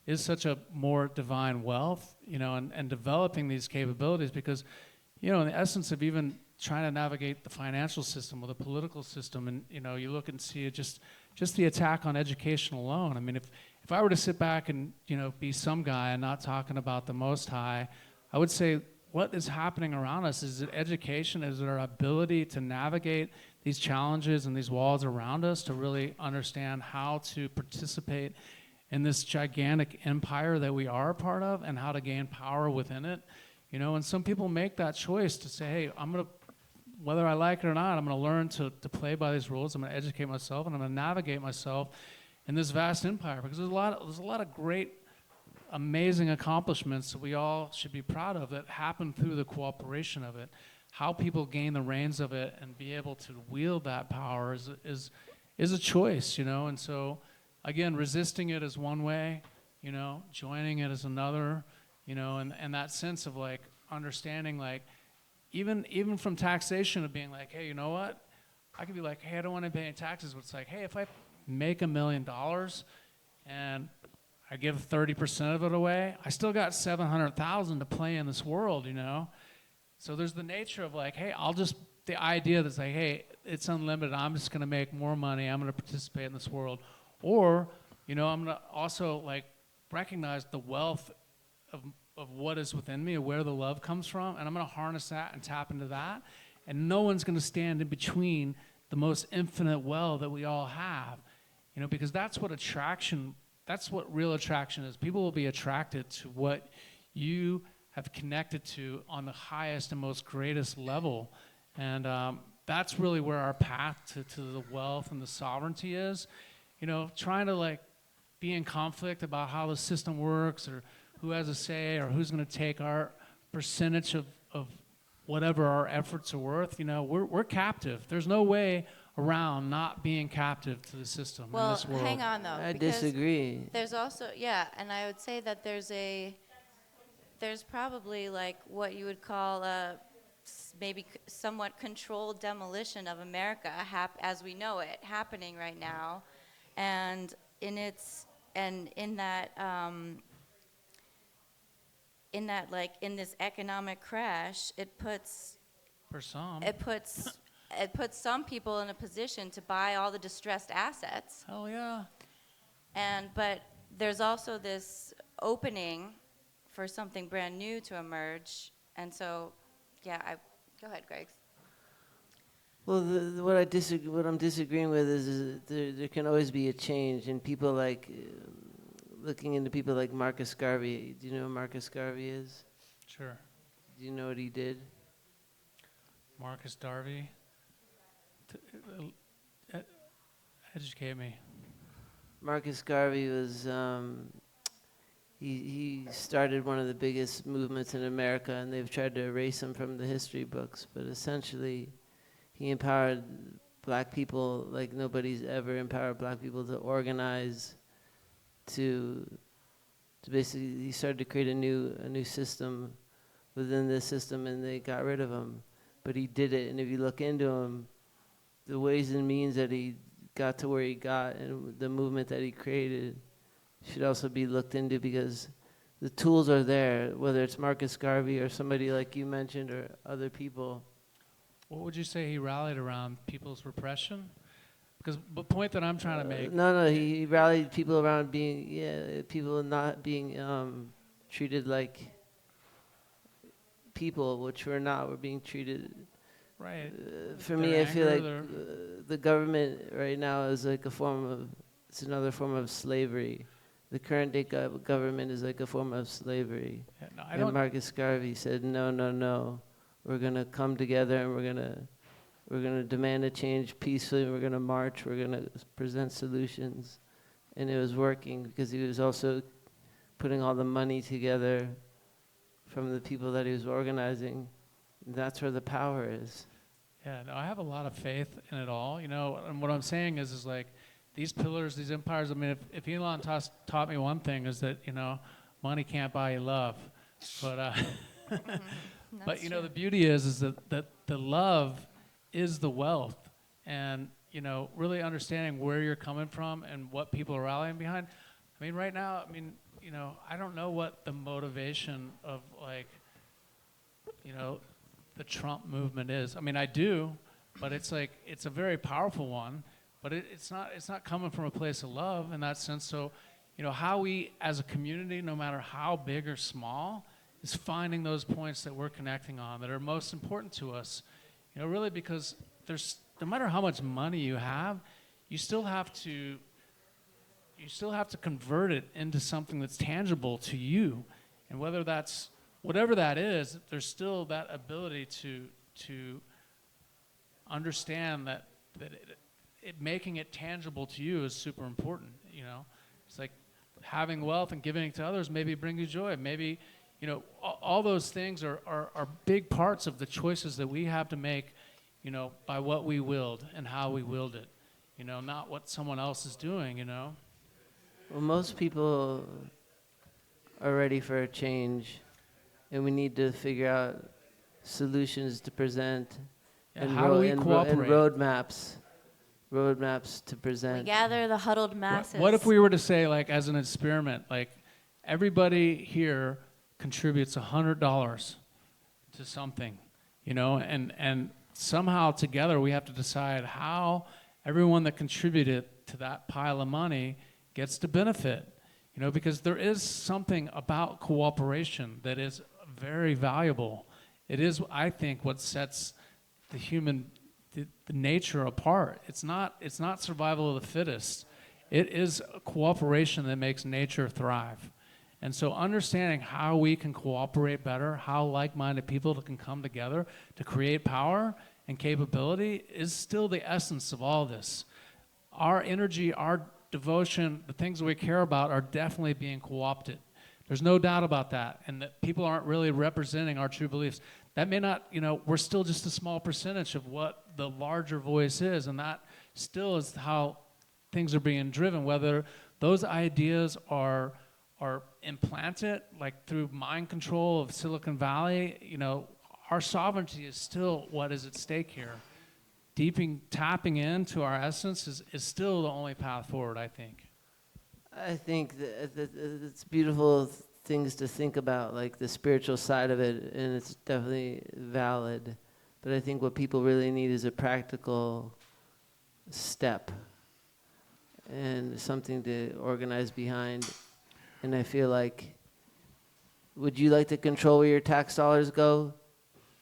is such a more divine wealth, you know, and developing these capabilities, because, you know, in the essence of even trying to navigate the financial system or the political system, and, you know, you look and see it, just the attack on education alone. I mean, if I were to sit back and, you know, be some guy and not talking about the Most High, I would say what is happening around us is that education is our ability to navigate these challenges and these walls around us, to really understand how to participate in this gigantic empire that we are a part of and how to gain power within it. You know, and some people make that choice to say, hey, I'm going to, whether I like it or not, I'm going to learn to play by these rules. I'm going to educate myself, and I'm going to navigate myself in this vast empire, because there's a lot of great, amazing accomplishments that we all should be proud of that happen through the cooperation of it. How people gain the reins of it and be able to wield that power is a choice, you know. And so, again, resisting it is one way, you know, joining it is another, you know, and that sense of like understanding, like even from taxation, of being like, hey, you know what? I could be like, hey, I don't want to pay any taxes, but it's like, hey, if I make $1 million and I give 30% of it away, I still got 700,000 to play in this world, you know. So there's the nature of like, hey, the idea that's like, hey, it's unlimited, I'm just going to make more money, I'm going to participate in this world. Or, you know, I'm going to also like recognize the wealth of what is within me, of where the love comes from, and I'm going to harness that and tap into that. And no one's going to stand in between the most infinite well that we all have, you know, because that's what real attraction is. People will be attracted to what you have connected to on the highest and most greatest level. And that's really where our path to the wealth and the sovereignty is. You know, trying to like be in conflict about how the system works, or who has a say, or who's going to take our percentage of whatever our efforts are worth. You know, we're captive. There's no way around not being captive to the system in this world. Well, hang on though. I because disagree. There's also, yeah, and I would say that there's probably like what you would call a maybe somewhat controlled demolition of America as we know it happening right now, and in this economic crash, it puts some people in a position to buy all the distressed assets. Hell yeah. But there's also this opening for something brand new to emerge. And so, yeah, go ahead, Greg. Well, what I'm disagreeing with is there can always be a change, and people like looking into people like Marcus Garvey. Do you know who Marcus Garvey is? Sure. Do you know what he did? Marcus Garvey. Educate me. Marcus Garvey was he started one of the biggest movements in America, and they've tried to erase him from the history books. But essentially, he empowered black people like nobody's ever empowered black people to organize, to basically, he started to create a new system within this system, and they got rid of him. But he did it, and if you look into him, the ways and means that he got to where he got and the movement that he created should also be looked into, because the tools are there, whether it's Marcus Garvey or somebody like you mentioned or other people. What would you say he rallied around? People's repression? Because the point that I'm trying to make. No, he rallied people around people not being treated like people, which we're not. We're being treated. Right. For Their me, I feel anger, like the government right now is like it's another form of slavery. The current day government is like a form of slavery. Yeah, no, I And don't. Marcus Garvey said, no. We're gonna come together and we're gonna demand a change peacefully. We're gonna march. We're gonna present solutions, and it was working because he was also putting all the money together from the people that he was organizing. That's where the power is. Yeah, no, I have a lot of faith in it all. You know, and what I'm saying is like these pillars, these empires. I mean, if Elon taught me one thing is that money can't buy you love, but but the beauty is that the love is the wealth, and really understanding where you're coming from and what people are rallying behind. I mean, right now, I don't know what the motivation of the Trump movement is. I mean, I do, but it's a very powerful one, but it's not coming from a place of love in that sense. So, how we as a community, no matter how big or small, is finding those points that we're connecting on that are most important to us. Really, because no matter how much money you have, you still have to convert it into something that's tangible to you, and whatever that is, there's still that ability to understand that making it tangible to you is super important. It's like having wealth and giving it to others maybe brings you joy. Maybe all those things are big parts of the choices that we have to make, by what we willed and how we willed it, not what someone else is doing, Well, most people are ready for a change, and we need to figure out solutions to present Yeah, how do we cooperate? and roadmaps to We present. gather the huddled masses. What if we were to say, as an experiment, everybody here contributes $100 to something, and somehow together we have to decide how everyone that contributed to that pile of money gets to benefit, because there is something about cooperation that is very valuable. It is, I think, what sets the nature apart. It's not survival of the fittest. It is cooperation that makes nature thrive. And so understanding how we can cooperate better, how like-minded people can come together to create power and capability is still the essence of all this. Our energy, our devotion, the things that we care about are definitely being co-opted. There's no doubt about that, and that people aren't really representing our true beliefs. That may not, we're still just a small percentage of what the larger voice is, and that still is how things are being driven, whether those ideas are implanted through mind control of Silicon Valley. Our sovereignty is still what is at stake here. Tapping into our essence is still the only path forward, I think. I think that it's beautiful things to think about, like the spiritual side of it, and it's definitely valid. But I think what people really need is a practical step and something to organize behind. And I feel like, would you like to control where your tax dollars go?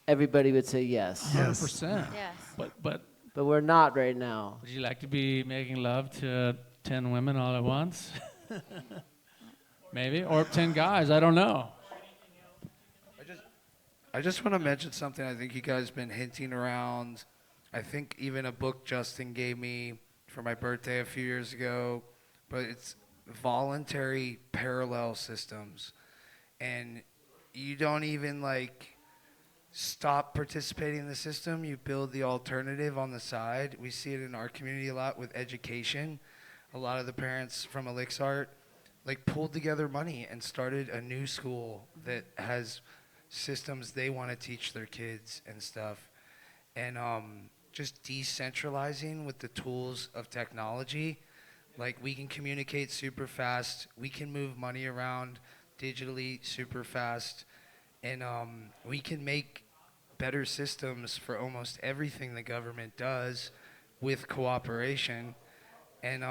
Everybody would say yes. 100%. Yes. But But we're not right now. would you like to be making love to 10 women all at once? Maybe, or 10 guys, I don't know. I just want to mention something I think you guys been hinting around. I think even a book Justin gave me for my birthday a few years ago, but it's voluntary parallel systems. And you don't even stop participating in the system, you build the alternative on the side. We see it in our community a lot with education. A lot of the parents from Elixart like pulled together money and started a new school that has systems they want to teach their kids and stuff. And just decentralizing with the tools of technology. Like, we can communicate super fast. We can move money around digitally super fast. And we can make better systems for almost everything the government does with cooperation. And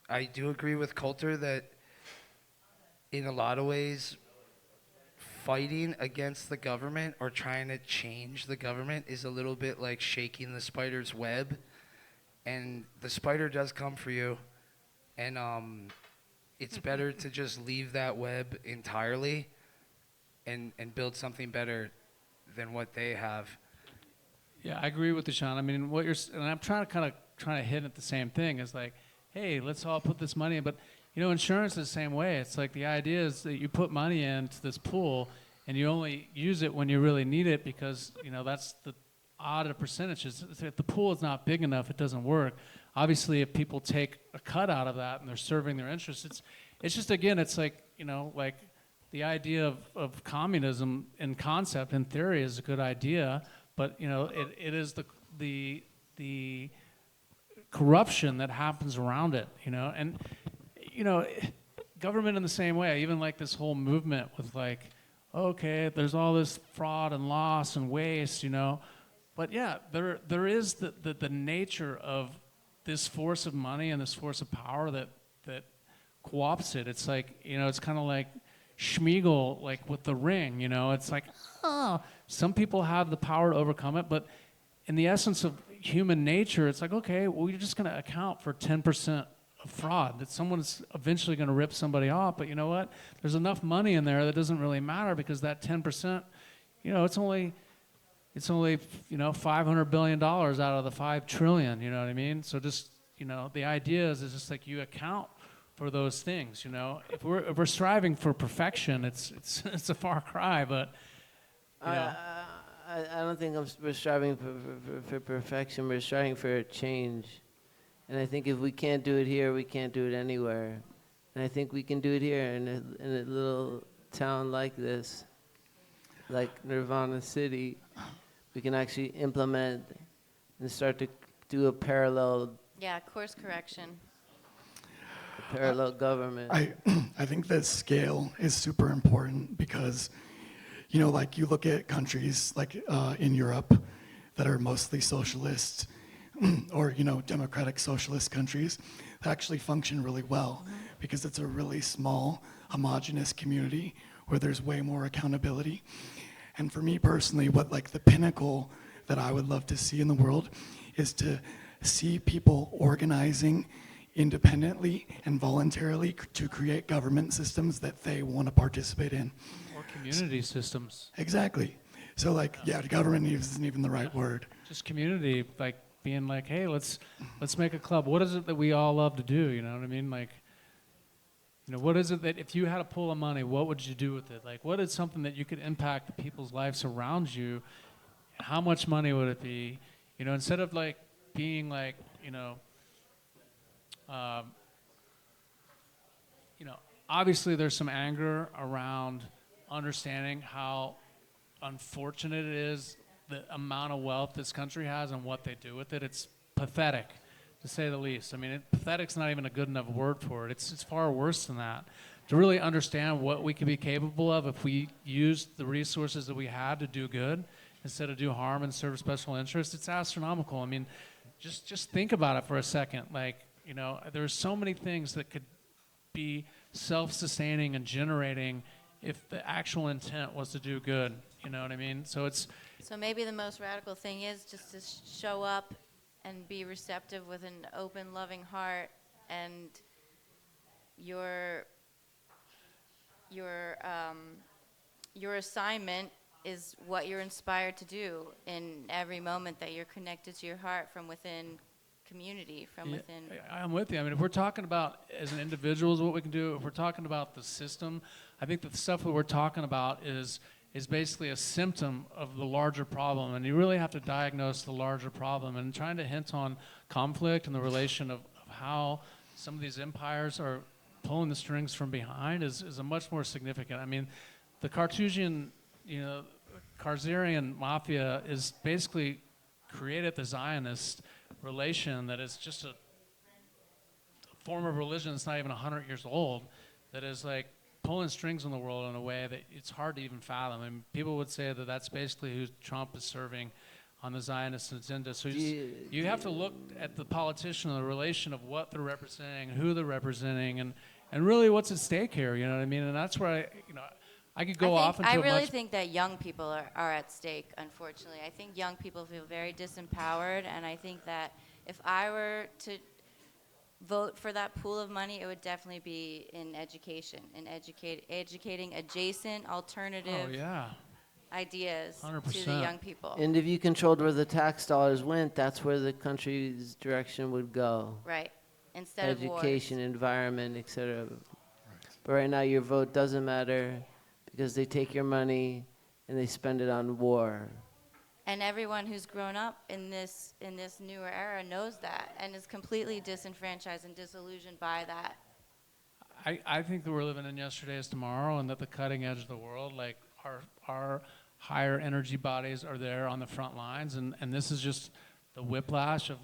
I do agree with Coulter that in a lot of ways, fighting against the government or trying to change the government is a little bit like shaking the spider's web. And the spider does come for you. And it's better to just leave that web entirely and build something better than what they have. Yeah, I agree with you, Sean. I mean, and I'm trying to hit at the same thing. Is like, hey, let's all put this money in. But insurance is the same way. It's like the idea is that you put money into this pool, and you only use it when you really need it because that's the odd percentages. If the pool is not big enough, it doesn't work. Obviously, if people take a cut out of that and they're serving their interests, it's just, again, it's like like the idea of communism in concept, in theory, is a good idea. But it is the corruption that happens around it, and government in the same way. I even like this whole movement with like, okay, there's all this fraud and loss and waste, but yeah, there is the nature of this force of money and this force of power that co-opts it. It's like it's kind of like Schmiegel, like with the ring, it's like, some people have the power to overcome it, but in the essence of human nature, it's like, okay, well, you're just going to account for 10% of fraud, that someone's eventually going to rip somebody off, but you know what? There's enough money in there that doesn't really matter because that 10%, it's only $500 billion out of the $5 trillion, you know what I mean? So just, the idea is just like you account for those things, If we're striving for perfection, it's a far cry, but I don't think we're striving for perfection. We're striving for a change. And I think if we can't do it here, we can't do it anywhere. And I think we can do it here in a little town like this, like Nirvana City. We can actually implement and start to do a parallel course correction. Government. I think that scale is super important because, like you look at countries like in Europe that are mostly socialist or, democratic socialist countries that actually function really well because it's a really small, homogenous community where there's way more accountability. And for me personally, what like the pinnacle that I would love to see in the world is to see people organizing independently and voluntarily to create government systems that they want to participate in. Or community systems. Exactly. So like, government isn't even the right word. Just community, like being like, hey, let's make a club. What is it that we all love to do? You know what I mean? Like, what is it that if you had a pool of money, what would you do with it? Like, what is something that you could impact the people's lives around you? How much money would it be? Instead of like being like, obviously there's some anger around understanding how unfortunate it is the amount of wealth this country has and what they do with it. It's pathetic, to say the least. I mean, pathetic's not even a good enough word for it. It's far worse than that. To really understand what we could be capable of if we use the resources that we had to do good instead of do harm and serve special interests, it's astronomical. I mean, just think about it for a second. Like, there's so many things that could be self-sustaining and generating if the actual intent was to do good. You know what I mean? So maybe the most radical thing is just to show up and be receptive with an open, loving heart, and your assignment is what you're inspired to do in every moment that you're connected to your heart from within community, from within. I'm with you. I mean, if we're talking about as an individuals what we can do, if we're talking about the system, I think that the stuff that we're talking about is is basically a symptom of the larger problem. And you really have to diagnose the larger problem. And trying to hint on conflict and the relation of how some of these empires are pulling the strings from behind is a much more significant. I mean, the Carthusian, Khazarian mafia is basically created the Zionist relation that is just a form of religion that's not even 100 years old, that is like pulling strings in the world in a way that it's hard to even fathom. And people would say that that's basically who Trump is serving on the Zionist agenda. So you have to look at the politician and the relation of what they're representing, who they're representing, and really what's at stake here, you know what I mean? And that's where I could go off into I really think that young people are at stake, unfortunately. I think young people feel very disempowered, and I think that if I were to vote for that pool of money, it would definitely be in education, in educating adjacent, alternative ideas 100%. to the young people. And if you controlled where the tax dollars went, that's where the country's direction would go. Right. Instead of wars. Education, environment, etc. But right now your vote doesn't matter because they take your money and they spend it on war. And everyone who's grown up in this newer era knows that and is completely disenfranchised and disillusioned by that. I think that we're living in yesterday is tomorrow, and that the cutting edge of the world, like our higher energy bodies are there on the front lines, and this is just the whiplash of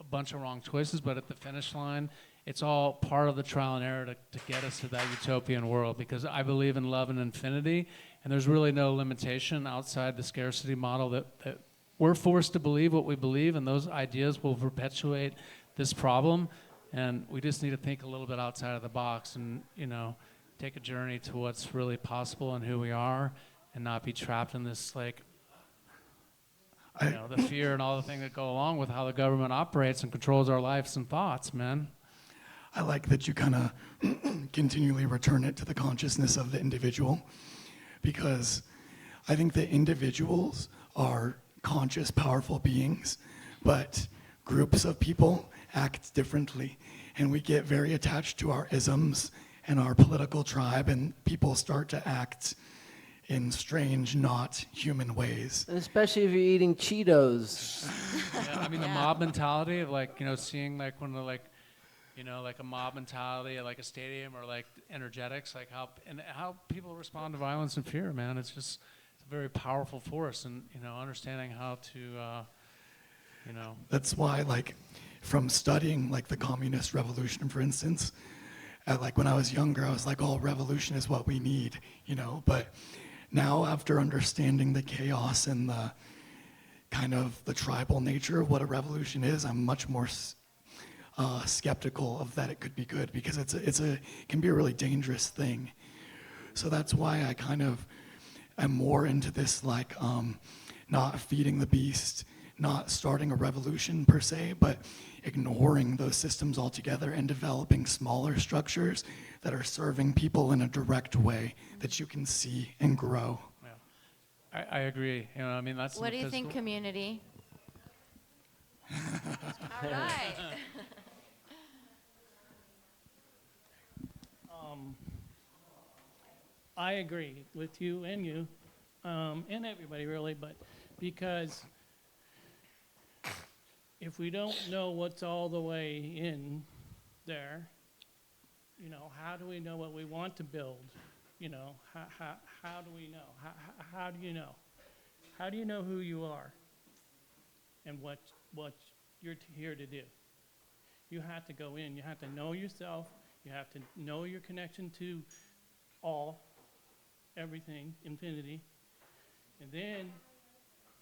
a bunch of wrong choices, but at the finish line, it's all part of the trial and error to get us to that utopian world, because I believe in love and infinity, and there's really no limitation outside the scarcity model that we're forced to believe what we believe, and those ideas will perpetuate this problem, and we just need to think a little bit outside of the box and, take a journey to what's really possible and who we are, and not be trapped in this, the fear and all the things that go along with how the government operates and controls our lives and thoughts, man. I like that you kind of continually return it to the consciousness of the individual, because I think that individuals are conscious, powerful beings, but groups of people act differently, and we get very attached to our isms and our political tribe, and people start to act in strange, not human ways. And especially if you're eating Cheetos. Yeah, I mean, the mob mentality of seeing when a mob mentality at a stadium or energetics, how people respond to violence and fear, man. It's just a very powerful force, and understanding how to, That's why, from studying the communist revolution, for instance, when I was younger, I was like, oh, revolution is what we need, but now after understanding the chaos and the kind of the tribal nature of what a revolution is, I'm much more skeptical of that it could be good, because it can be a really dangerous thing. So that's why I kind of am more into this not feeding the beast, not starting a revolution per se, but ignoring those systems altogether and developing smaller structures that are serving people in a direct way that you can see and grow. Yeah, I agree. That's what do you think, community? All right. I agree with you and everybody really, but because if we don't know what's all the way in there, how do we know what we want to build? How do we know? How do you know? How do you know who you are and what you're here to do? You have to go in. You have to know yourself. You have to know your connection to all, everything, infinity. And then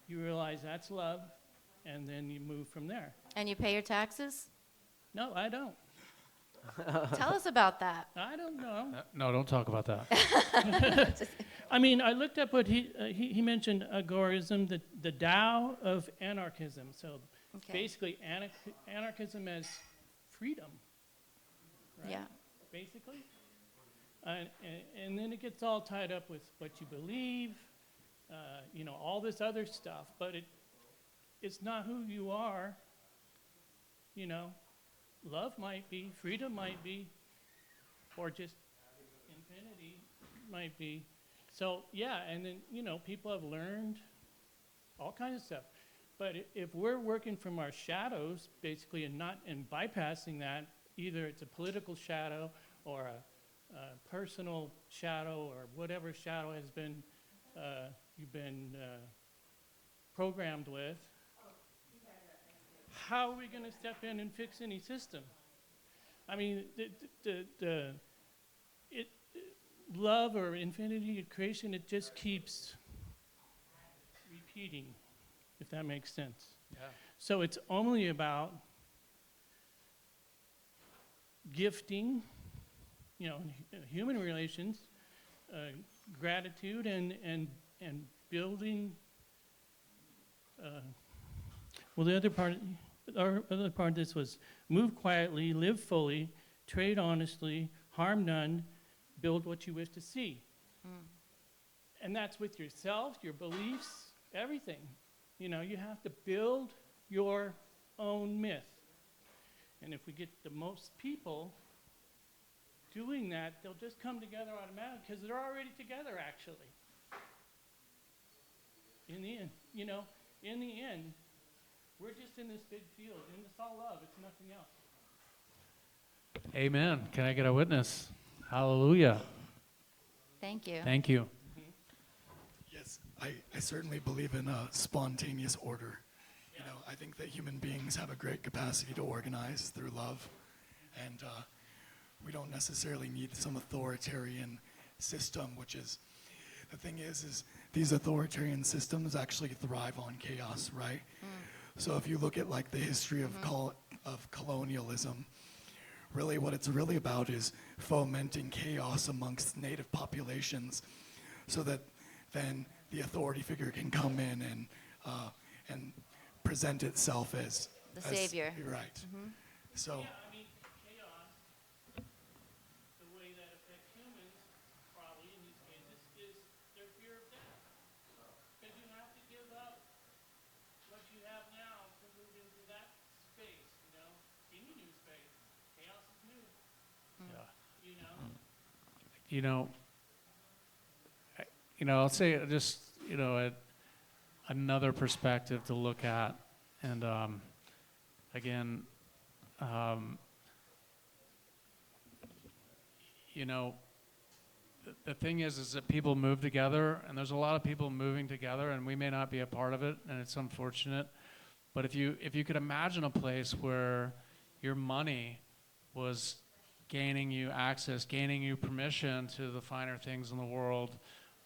you realize that's love, and then you move from there. And you pay your taxes? No, I don't. Tell us about that. I don't know. No, don't talk about that. I mean, I looked up what he mentioned, agorism, the Tao of anarchism. So basically, anarchism as freedom. Right? Yeah. Basically. And then it gets all tied up with what you believe, all this other stuff. But it's not who you are. Love might be, freedom might be, or just infinity might be. So, yeah, and then, people have learned all kinds of stuff. But if we're working from our shadows, basically, and bypassing that, either it's a political shadow or a personal shadow or whatever shadow has been you've been programmed with, how are we going to step in and fix any system? I mean, love or infinity of creation, it just keeps repeating, if that makes sense. Yeah. So it's only about gifting, human relations, gratitude, and building. Well, the other part of this was move quietly, live fully, trade honestly, harm none, build what you wish to see. And that's with yourself, your beliefs, everything. You have to build your own myth. And if we get the most people doing that, they'll just come together automatically because they're already together, actually. In the end, we're just in this big field, and it's all love. It's nothing else. Amen. Can I get a witness? Hallelujah. Thank you. Thank you. Yes, I certainly believe in spontaneous order. I think that human beings have a great capacity to organize through love, and we don't necessarily need some authoritarian system, which is, the thing is these authoritarian systems actually thrive on chaos, right? So if you look at like the history of colonialism, really what it's really about is fomenting chaos amongst native populations so that then the authority figure can come in and present itself as The savior. Right. So Yeah, I mean, chaos, the way that affects humans, probably in these cases, is their fear of death. Because you have to give up what you have now to move into that space, any new space. Chaos is new, I'll say just, another perspective to look at. And again, the thing is that people move together, and there's a lot of people moving together, and we may not be a part of it, and it's unfortunate. But if you could imagine a place where your money was gaining you access, gaining you permission to the finer things in the world,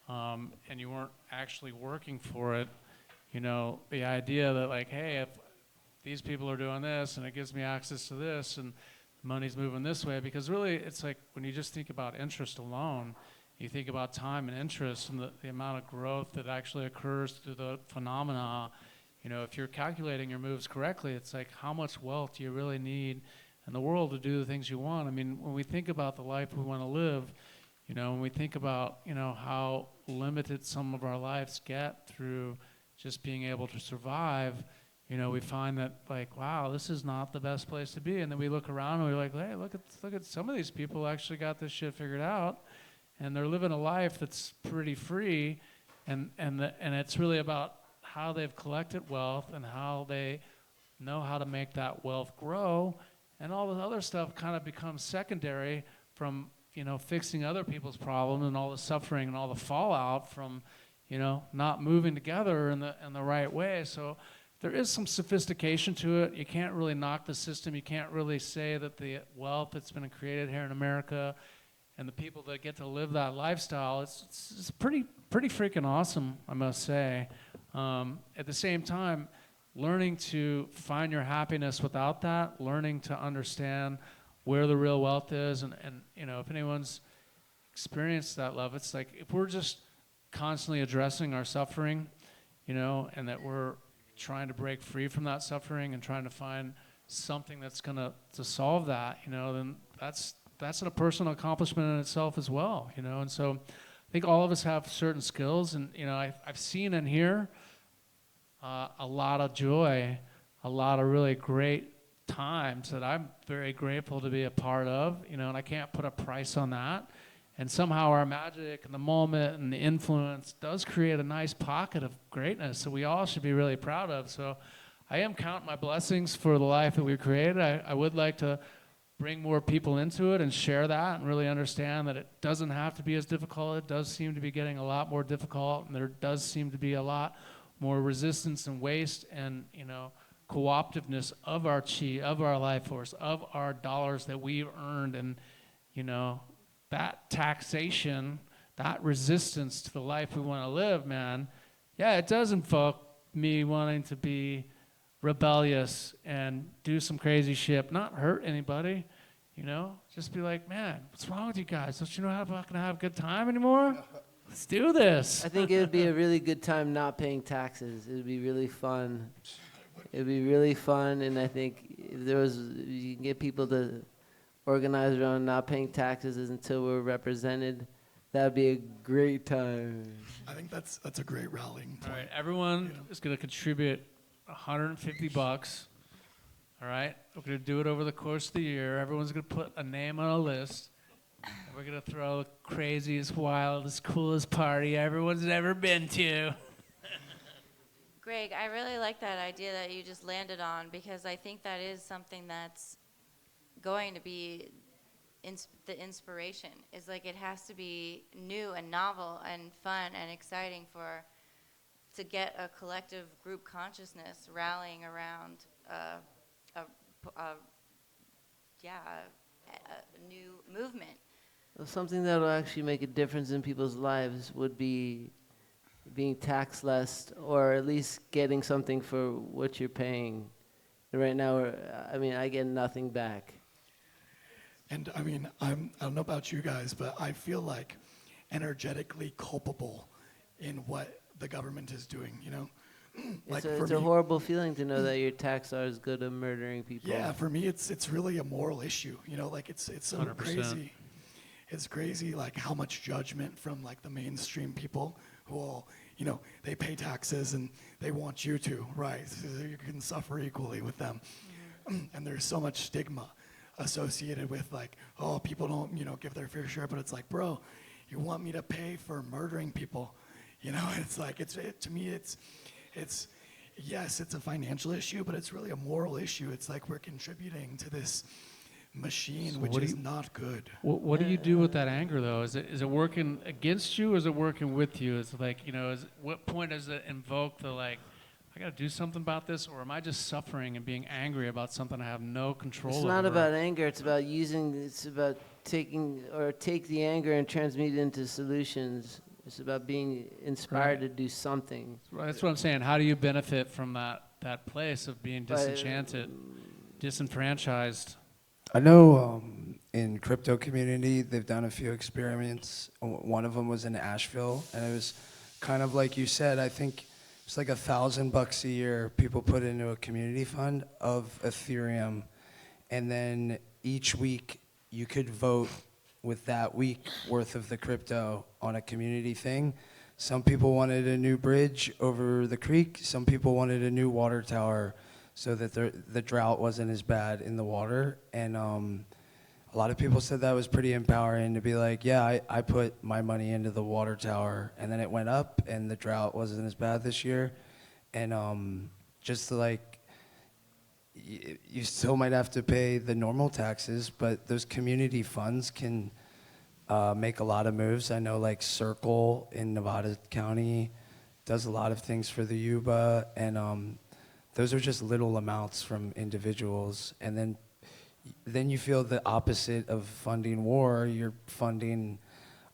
and you weren't actually working for it, the idea that like, hey, if these people are doing this and it gives me access to this and money's moving this way, because really it's like when you just think about interest alone, you think about time and interest and the amount of growth that actually occurs through the phenomena. If you're calculating your moves correctly, it's like how much wealth do you really need in the world to do the things you want? I mean, when we think about the life we want to live, when we think about, how limited some of our lives get through just being able to survive, we find that like, wow, this is not the best place to be. And then we look around and we're like, hey, look at some of these people actually got this shit figured out, and they're living a life that's pretty free, and it's really about how they've collected wealth and how they know how to make that wealth grow, and all the other stuff kind of becomes secondary from fixing other people's problems and all the suffering and all the fallout from not moving together in the right way. So there is some sophistication to it. You can't really knock the system. You can't really say that the wealth that's been created here in America and the people that get to live that lifestyle, it's pretty freaking awesome, I must say. At the same time, learning to find your happiness without that, learning to understand where the real wealth is, and if anyone's experienced that love, it's like if we're just constantly addressing our suffering, and that we're trying to break free from that suffering and trying to find something that's gonna to solve that, then that's a personal accomplishment in itself as well, And so I think all of us have certain skills, and I've seen and hear a lot of joy, a lot of really great times that I'm very grateful to be a part of, and I can't put a price on that. And somehow our magic and the moment and the influence does create a nice pocket of greatness that we all should be really proud of. So I am counting my blessings for the life that we've created. I would like to bring more people into it and share that and really understand that it doesn't have to be as difficult. It does seem to be getting a lot more difficult, and there does seem to be a lot more resistance and waste and, you know, co-optiveness of our chi, of our life force, of our dollars that we've earned. And, you know, that taxation, that resistance to the life we want to live, man, yeah, it does invoke me wanting to be rebellious and do some crazy shit, not hurt anybody, you know? Just be like, man, what's wrong with you guys? Don't you know how to fucking have a good time anymore? Let's do this. I think it would be a really good time not paying taxes. It would be really fun. It would be really fun, and I think if there was, you can get people to organize around not paying taxes until we're represented. That would be a great time. I think that's a great rallying point. All right, everyone is going to contribute $150. All right, we're going to do it over the course of the year. Everyone's going to put a name on a list. And we're going to throw the craziest, wildest, coolest party everyone's ever been to. Greg, I really like that idea that you just landed on, because I think that is something that's going to be the inspiration. Is like it has to be new and novel and fun and exciting to get a collective group consciousness rallying around a new movement. Well, something that will actually make a difference in people's lives would be being taxed less, or at least getting something for what you're paying. And right now, I get nothing back. And I mean, I don't know about you guys, but I feel like energetically culpable in what the government is doing, you know? Like It's a horrible feeling to know that your tax dollars go to murdering people. Yeah, for me, it's really a moral issue, you know? Like it's so 100%. crazy. It's crazy, like how much judgment from like the mainstream people who all, you know, they pay taxes and they want you to, right? So you can suffer equally with them. And there's so much stigma associated with like, oh, people don't, you know, give their fair share. But it's like, bro, you want me to pay for murdering people? You know, it's like, to me, it's yes, it's a financial issue, but it's really a moral issue. It's like we're contributing to this machine, So which what do is you- not good. What do you do with that anger, though? Is it working against you, or is it working with you? Is it like, you know, what point does it invoke the, like, I got to do something about this, or am I just suffering and being angry about something I have no control over? It's not about anger. It's about take the anger and transmute it into solutions. It's about being inspired to do something. Right, that's what I'm saying. How do you benefit from that place of being disenchanted, disenfranchised? I know in crypto community, they've done a few experiments. One of them was in Asheville, and it was kind of like you said. I think it's like $1,000 a year people put into a community fund of Ethereum, and then each week you could vote with that week worth of the crypto on a community thing. Some people wanted a new bridge over the creek. Some people wanted a new water tower so that the drought wasn't as bad in the water. And a lot of people said that was pretty empowering to be like, yeah, I put my money into the water tower, and then it went up, and the drought wasn't as bad this year. And just like, you still might have to pay the normal taxes, but those community funds can make a lot of moves. I know like Circle in Nevada County does a lot of things for the Yuba, and those are just little amounts from individuals. And then you feel the opposite of funding war. You're funding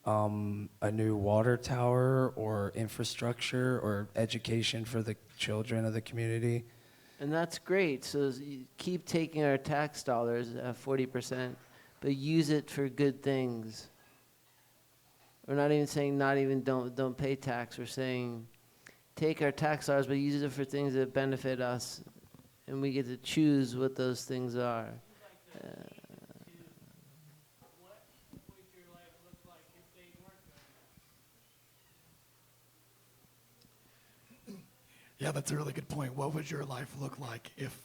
a new water tower or infrastructure or education for the children of the community. And that's great. So you keep taking our tax dollars at 40%, but use it for good things. We're not even saying don't pay tax. We're saying take our tax dollars, but use it for things that benefit us, and we get to choose what those things are. Yeah, that's a really good point. What would your life look like if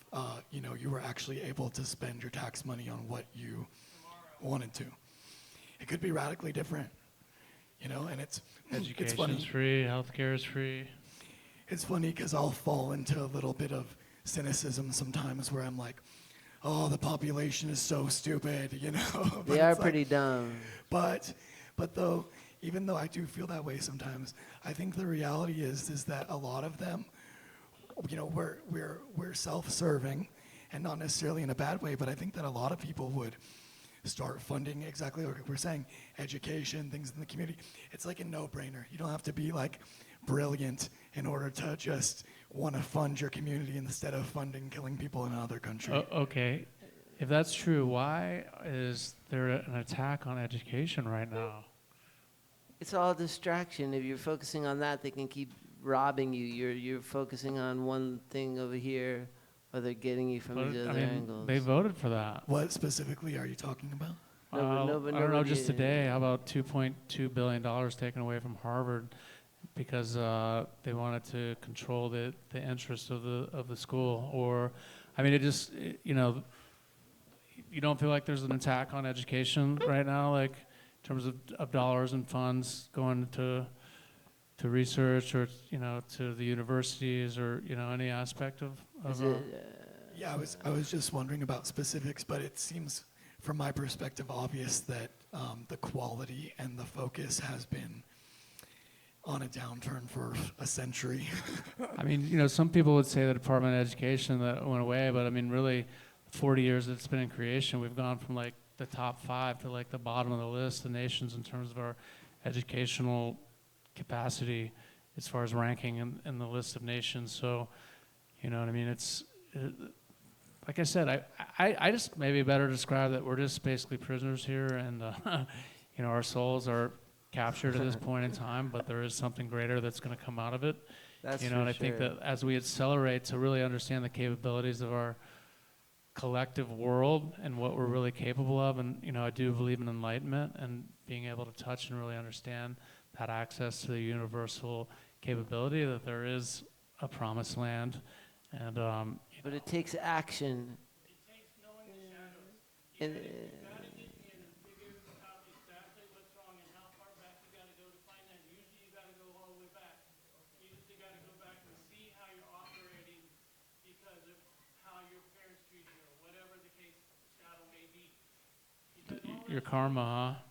you were actually able to spend your tax money on what you wanted to? it could be radically different, you know. And it's funny. Education's free, healthcare is free. It's funny because I'll fall into a little bit of cynicism sometimes where I'm like, oh, the population is so stupid, you know. But They are it's like- pretty dumb. But though, even though I do feel that way sometimes, I think the reality is that a lot of them, you know, we're self-serving, and not necessarily in a bad way, but I think that a lot of people would start funding exactly like we're saying, education, things in the community. It's like a no-brainer. You don't have to be like brilliant in order to just want to fund your community instead of funding killing people in another country. Okay, if that's true, why is there an attack on education right now? It's all a distraction. If you're focusing on that, they can keep robbing you. You're focusing on one thing over here, or they're getting you from these But, other I mean, angles. they voted for that. What specifically are you talking about? No, but I don't know, nobody- just today, how about $2.2 billion taken away from Harvard because they wanted to control the interest of the school? Or, I mean, you know, you don't feel like there's an attack on education right now, like in terms of dollars and funds going to research, or, you know, to the universities, or, you know, any aspect of Is it, Yeah, I was just wondering about specifics, but it seems, from my perspective, obvious that the quality and the focus has been on a downturn for a century. I mean, you know, some people would say the Department of Education that went away, but I mean, really, 40 years it's been in creation, we've gone from like the top 5 to like the bottom of the list, the nations, in terms of our educational capacity as far as ranking in the list of nations. So, you know what I mean? Like I said, I just maybe better describe that we're just basically prisoners here, and you know, our souls are captured at this point in time, but there is something greater that's going to come out of it. that's You know, for and I sure. think that as we accelerate to really understand the capabilities of our collective world and what we're really capable of, and, you know, I do believe in enlightenment and being able to touch and really understand that access to the universal capability, that there is a promised land. And But it takes action. It takes knowing the shadows. And, You gotta get in and figure out exactly what's wrong and how far back you gotta go to find that. Usually you gotta go all the way back. You usually gotta go back and see how you're operating because of how your parents treated you, or whatever the case shadow may be. Because all your that, karma, huh?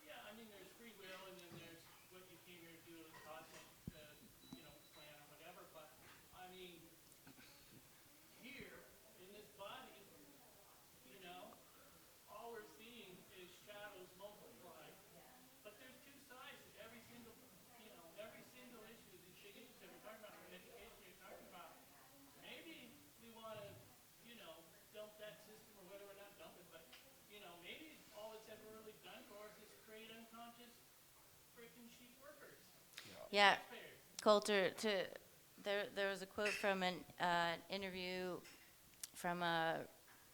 yeah, I mean, there's free will, and then there's what you came here to do, the cosmic, you know, plan or whatever. But I mean, here in this body, you know, all we're seeing is shadows multiplied. But there's two sides to every single, you know, every single issue, these big issues that we're talking about, or education you're talking about. Maybe we want to, you know, dump that system or whatever, not dump it, but, you know, maybe all it's ever really done for us is create unconscious freaking sheep workers. Yeah, Taxpayers. Coulter, there was a quote from an interview from a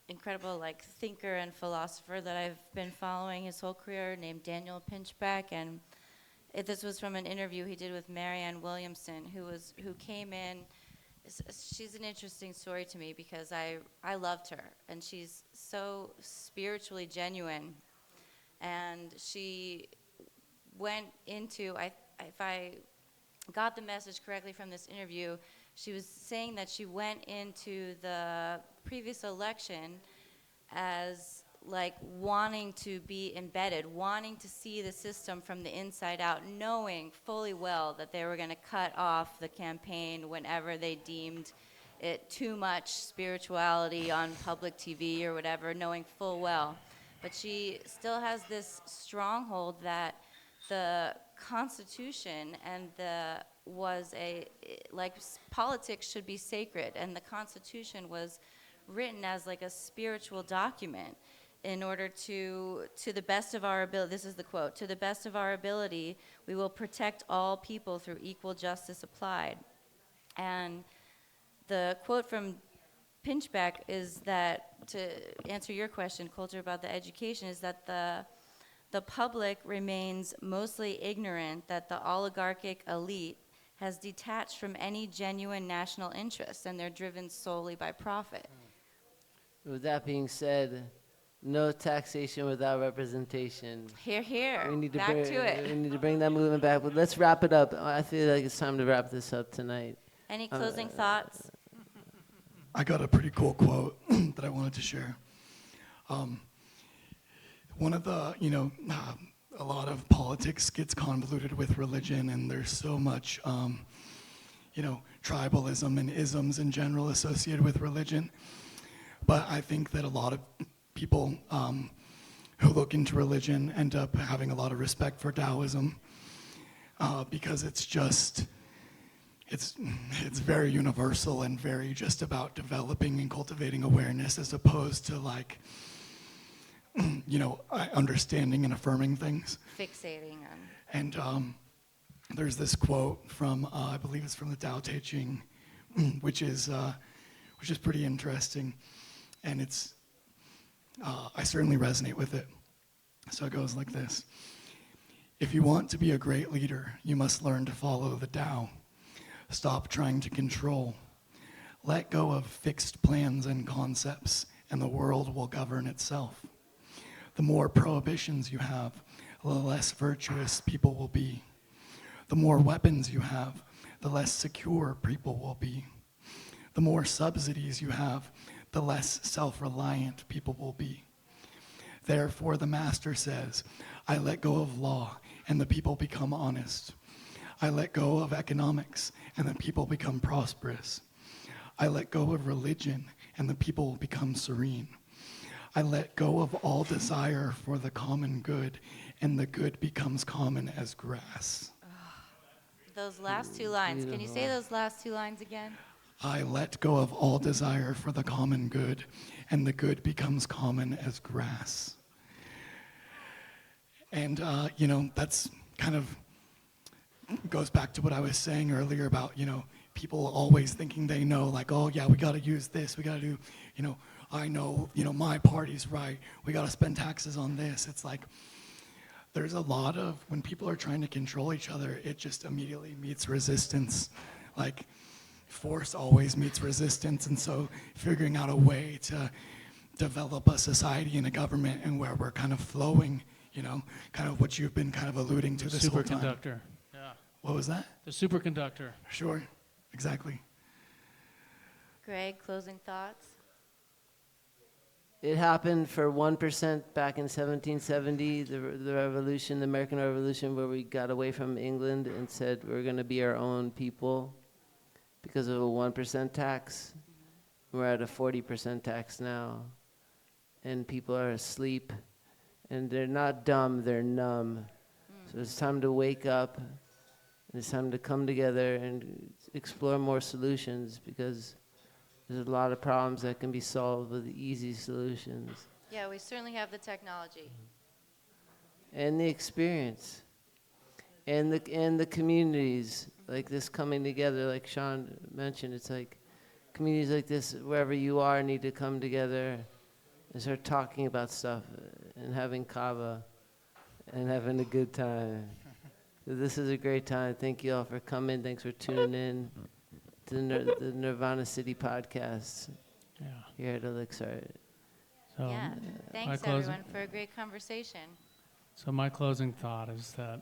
incredible like thinker and philosopher that I've been following his whole career, named Daniel Pinchbeck, and this was from an interview he did with Marianne Williamson, who came in. She's an interesting story to me because I loved her, and she's so spiritually genuine, and she went into, if I got the message correctly from this interview, she was saying that she went into the previous election as like wanting to be embedded, wanting to see the system from the inside out, knowing fully well that they were going to cut off the campaign whenever they deemed it too much spirituality on public TV or whatever, knowing full well. But she still has this stronghold that the Constitution and politics should be sacred, and the Constitution was written as like a spiritual document in order to the best of our ability, this is the quote, to the best of our ability, we will protect all people through equal justice applied. And the quote from Pinchbeck is that, to answer your question, Coulter, about the education, is that the public remains mostly ignorant that the oligarchic elite has detached from any genuine national interest, and they're driven solely by profit. With that being said, No taxation without representation. Here, here. We need to Back bring, to it. We need to bring that movement back. But let's wrap it up. I feel like it's time to wrap this up tonight. Any closing thoughts? I got a pretty cool quote that I wanted to share. One of the, a lot of politics gets convoluted with religion, and there's so much, tribalism and isms in general associated with religion. But I think that a lot of people who look into religion end up having a lot of respect for Taoism because it's very universal and very just about developing and cultivating awareness as opposed to like, understanding and affirming things. Fixating on. And there's this quote from, I believe it's from the Tao Te Ching, which is pretty interesting. And I certainly resonate with it. So it goes like this. If you want to be a great leader, you must learn to follow the Tao. Stop trying to control. Let go of fixed plans and concepts, and the world will govern itself. The more prohibitions you have, the less virtuous people will be. The more weapons you have, the less secure people will be. The more subsidies you have, the less self-reliant people will be. Therefore, the master says, I let go of law, and the people become honest. I let go of economics, and the people become prosperous. I let go of religion, and the people become serene. I let go of all desire for the common good, and the good becomes common as grass. Those last two lines. Can you say those last two lines again? I let go of all desire for the common good, and the good becomes common as grass. And, that's kind of goes back to what I was saying earlier about, people always thinking they know, like, oh, yeah, we got to use this. We got to do, I know, my party's right. We got to spend taxes on this. It's like there's a lot of, when people are trying to control each other, it just immediately meets resistance. Like, force always meets resistance, and so figuring out a way to develop a society and a government and where we're kind of flowing, kind of what you've been kind of alluding to this whole time. Superconductor. Yeah. What was that? The superconductor. Sure, exactly. Greg, closing thoughts? It happened for 1% back in 1770, the revolution, the American Revolution, where we got away from England and said we're going to be our own people because of a 1% tax. We're at a 40% tax now, and people are asleep, and they're not dumb, they're numb. So it's time to wake up, and it's time to come together and explore more solutions, because there's a lot of problems that can be solved with easy solutions. Yeah, we certainly have the technology. And the experience. And the communities, like this coming together, like Sean mentioned, it's like communities like this, wherever you are, need to come together and start talking about stuff and having kava and having a good time. So this is a great time. Thank you all for coming. Thanks for tuning in to the Nirvana City podcast here at Elixir. So Yeah, my thanks closing- everyone for a great conversation. So my closing thought is that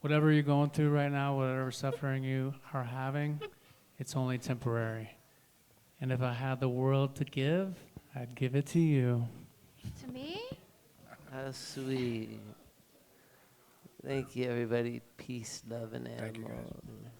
whatever you're going through right now, whatever suffering you are having, it's only temporary. And if I had the world to give, I'd give it to you. To me? How sweet. Thank you, everybody. Peace, love, and Thank you, guys. animals.